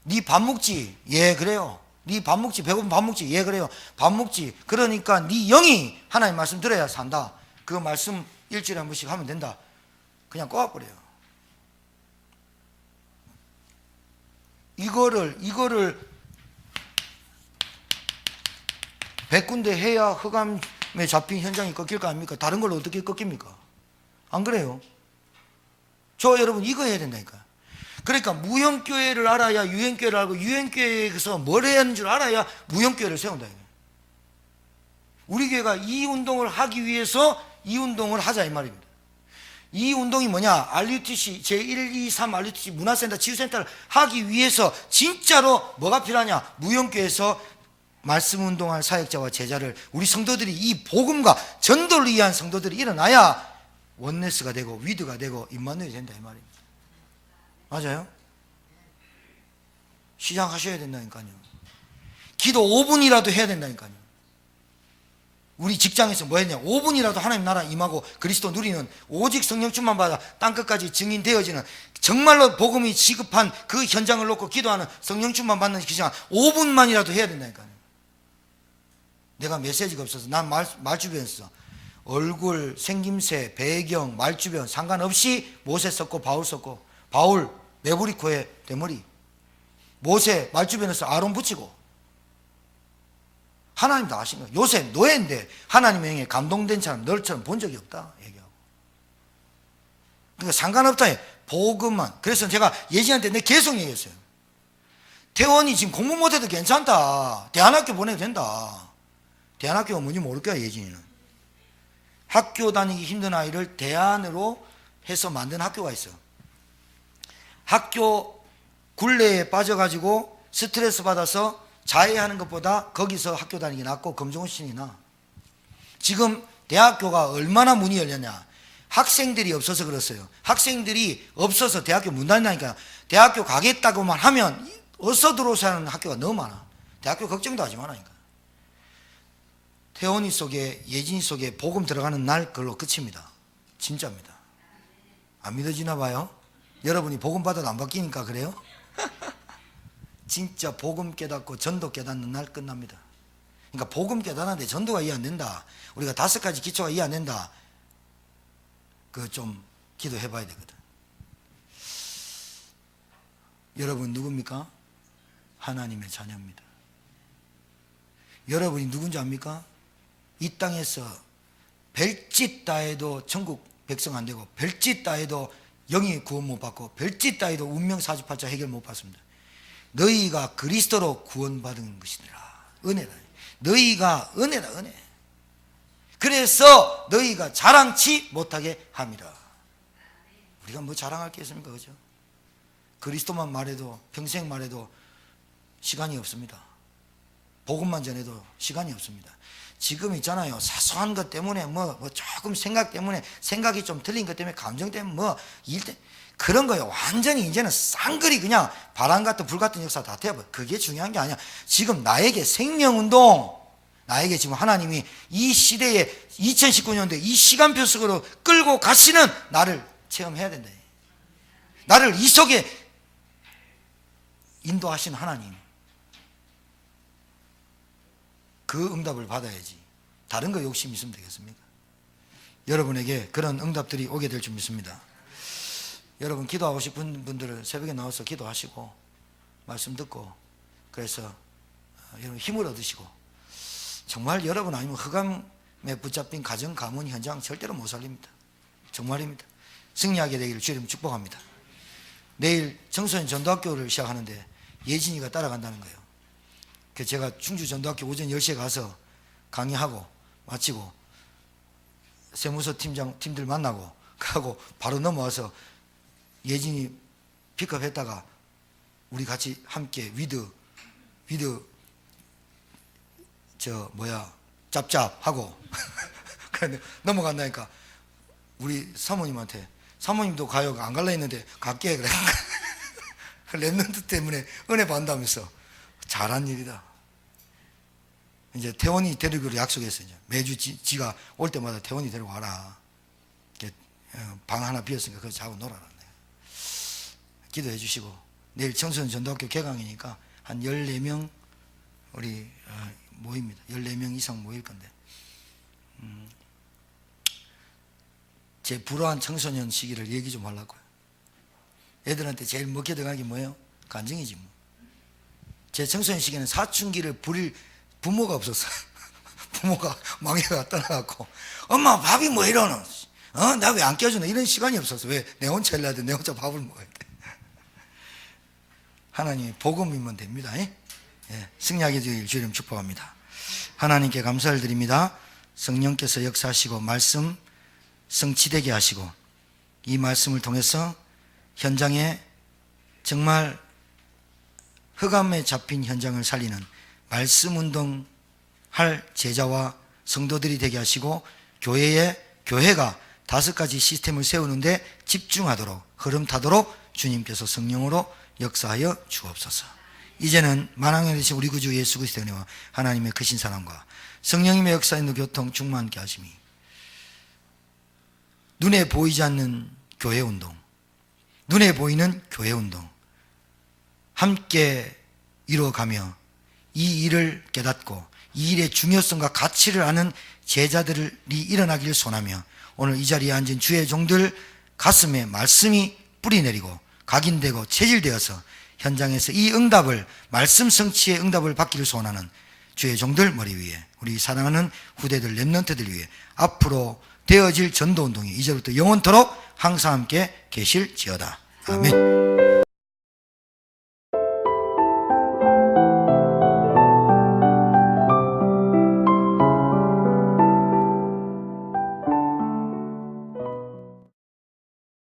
네 밥 먹지? 예 그래요. 네 밥 먹지? 배고프면 밥 먹지? 예 그래요. 밥 먹지? 그러니까 네 영이 하나님 말씀 들어야 산다. 그 말씀 일주일에 한 번씩 하면 된다. 그냥 꼽아버려요. 이거를 100군데 해야 흑암에 잡힌 현장이 꺾일 거 아닙니까? 다른 걸로 어떻게 꺾입니까? 안 그래요? 저 여러분 이거 해야 된다니까. 그러니까 무형교회를 알아야 유형교회를 알고, 유형교회에서 뭘 해야 하는 줄 알아야 무형교회를 세운다. 우리 교회가 이 운동을 하기 위해서 이 운동을 하자 이 말입니다. 이 운동이 뭐냐? RUTC 제1, 2, 3 RUTC 문화센터 치유센터를 하기 위해서 진짜로 뭐가 필요하냐? 무형교회에서 말씀 운동할 사역자와 제자를, 우리 성도들이 이 복음과 전도를 위한 성도들이 일어나야 원네스가 되고 위드가 되고 임마누엘이 된다 이 말입니다. 맞아요? 시작하셔야 된다니까요. 기도 5분이라도 해야 된다니까요. 우리 직장에서 뭐 했냐? 5분이라도 하나님 나라 임하고 그리스도 누리는, 오직 성령 충만 받아 땅끝까지 증인되어지는, 정말로 복음이 시급한 그 현장을 놓고 기도하는 성령 충만 받는 기장 5분만이라도 해야 된다니까요. 내가 메시지가 없어서 난 말주변에서 얼굴, 생김새, 배경, 말주변 상관없이 모세 썼고 바울 썼고, 바울 메브리코의 대머리, 모세 말주변에서 아론 붙이고, 하나님 다 아신 거예요. 요셉 노예인데 하나님의 영에 감동된 사람 너처럼 본 적이 없다 얘기하고. 그러니까 상관없다 해. 복음만. 그래서 제가 예진한테 내 계속 얘기했어요. 태원이 지금 공부 못해도 괜찮다. 대안학교 보내도 된다. 대안학교가 뭔지 모를 거야 예진이는. 학교 다니기 힘든 아이를 대안으로 해서 만든 학교가 있어요. 학교 굴레에 빠져가지고 스트레스 받아서 자해하는 것보다 거기서 학교 다니기 낫고 검정고시이 나. 지금 대학교가 얼마나 문이 열렸냐? 학생들이 없어서 그렇어요. 학생들이 없어서 대학교 문 닫는다니까. 대학교 가겠다고만 하면 어서 들어오셔야 하는 학교가 너무 많아. 대학교 걱정도 하지 말라니까. 태원이 속에, 예진이 속에 복음 들어가는 날 그걸로 끝입니다. 진짜입니다. 안 믿어지나 봐요? 여러분이 복음 받아도 안 바뀌니까 그래요? 진짜 복음 깨닫고 전도 깨닫는 날 끝납니다. 그러니까 복음 깨닫는데 전도가 이해 안 된다, 우리가 5가지 기초가 이해 안 된다, 그거 좀 기도해 봐야 되거든. 여러분 누굽니까? 하나님의 자녀입니다. 여러분이 누군지 압니까? 이 땅에서 별짓 따해도 천국 백성 안 되고, 별짓 따해도 영이 구원 못 받고, 별짓 따해도 운명 사주팔자 해결 못 받습니다. 너희가 그리스도로 구원받은 것이니라. 은혜다. 너희가 은혜다, 은혜. 그래서 너희가 자랑치 못하게 합니다. 우리가 뭐 자랑할 게 있습니까? 그죠? 그리스도만 말해도, 평생 말해도 시간이 없습니다. 복음만 전해도 시간이 없습니다. 지금 있잖아요. 사소한 것 때문에 뭐 조금 생각 때문에, 생각이 좀 틀린 것 때문에, 감정 때문에 뭐 일 때문에 그런 거예요. 완전히 이제는 쌍그리 그냥 바람 같은 불 같은 역사 다 되어버려. 그게 중요한 게 아니야. 지금 나에게 생명운동, 나에게 지금 하나님이 이 시대에 2019년도에 이 시간표 속으로 끌고 가시는 나를 체험해야 된다. 나를 이 속에 인도하신 하나님, 그 응답을 받아야지. 다른 거 욕심 있으면 되겠습니까? 여러분에게 그런 응답들이 오게 될 줄 믿습니다. 여러분 기도하고 싶은 분들은 새벽에 나와서 기도하시고 말씀 듣고, 그래서 여러분 힘을 얻으시고, 정말 여러분 아니면 흑암에 붙잡힌 가정, 가문, 현장 절대로 못 살립니다. 정말입니다. 승리하게 되기를 주님 축복합니다. 내일 청소년 전도학교를 시작하는데 예진이가 따라간다는 거예요. 그래서 제가 충주 전도학교 오전 10시에 가서 강의하고 마치고 세무서 팀들 만나고 가고 바로 넘어와서 예진이 픽업했다가 우리 같이 함께 위드 짭짭하고 그런데 넘어간다니까. 우리 사모님한테, 사모님도 가요. 안 갈라 했는데 갈게 그래. 랩런트 때문에 은혜 받는다면서. 잘한 일이다. 이제 태원이 데리기로 약속했어요. 이제 매주 지가 올 때마다 태원이 데리고 와라. 방 하나 비었으니까 거기서 자고 놀아라. 기도해 주시고, 내일 청소년 전도학교 개강이니까 한 14명 우리 모입니다. 14명 이상 모일 건데, 제 불우한 청소년 시기를 얘기 좀 하려고요. 애들한테 제일 먹게 들어간 게 뭐예요? 간증이지 뭐. 제 청소년 시기에는 사춘기를 부릴 부모가 없었어요. 부모가 망해가 떠나갖고, 엄마 밥이 뭐 이러노? 나 왜 안 껴주노? 이런 시간이 없었어. 왜? 내 혼자 일해야 돼. 내 혼자 밥을 먹어야 돼. 하나님의 복음이면 됩니다. 예? 승리하게 되길 주님 축복합니다. 하나님께 감사를 드립니다. 성령께서 역사하시고 말씀 성취되게 하시고 이 말씀을 통해서 현장에 정말 흑암에 잡힌 현장을 살리는 말씀 운동 할 제자와 성도들이 되게 하시고 교회가 5가지 시스템을 세우는데 집중하도록 흐름 타도록 주님께서 성령으로 역사하여 주옵소서. 이제는 만왕에 되신 우리 구주 예수 그리스도의 은혜와 하나님의 크신 사랑과 성령님의 역사인 교통 충만케 하심이 눈에 보이지 않는 교회 운동, 눈에 보이는 교회 운동 함께 이루어가며 이 일을 깨닫고 이 일의 중요성과 가치를 아는 제자들이 일어나기를 소원하며 오늘 이 자리에 앉은 주의 종들 가슴에 말씀이 뿌리내리고 각인되고 체질되어서 현장에서 이 응답을 말씀 성취의 응답을 받기를 소원하는 주의 종들 머리 위에 우리 사랑하는 후대들 렘넌트들 위해 앞으로 되어질 전도운동이 이제부터 영원토록 항상 함께 계실지어다. 아멘.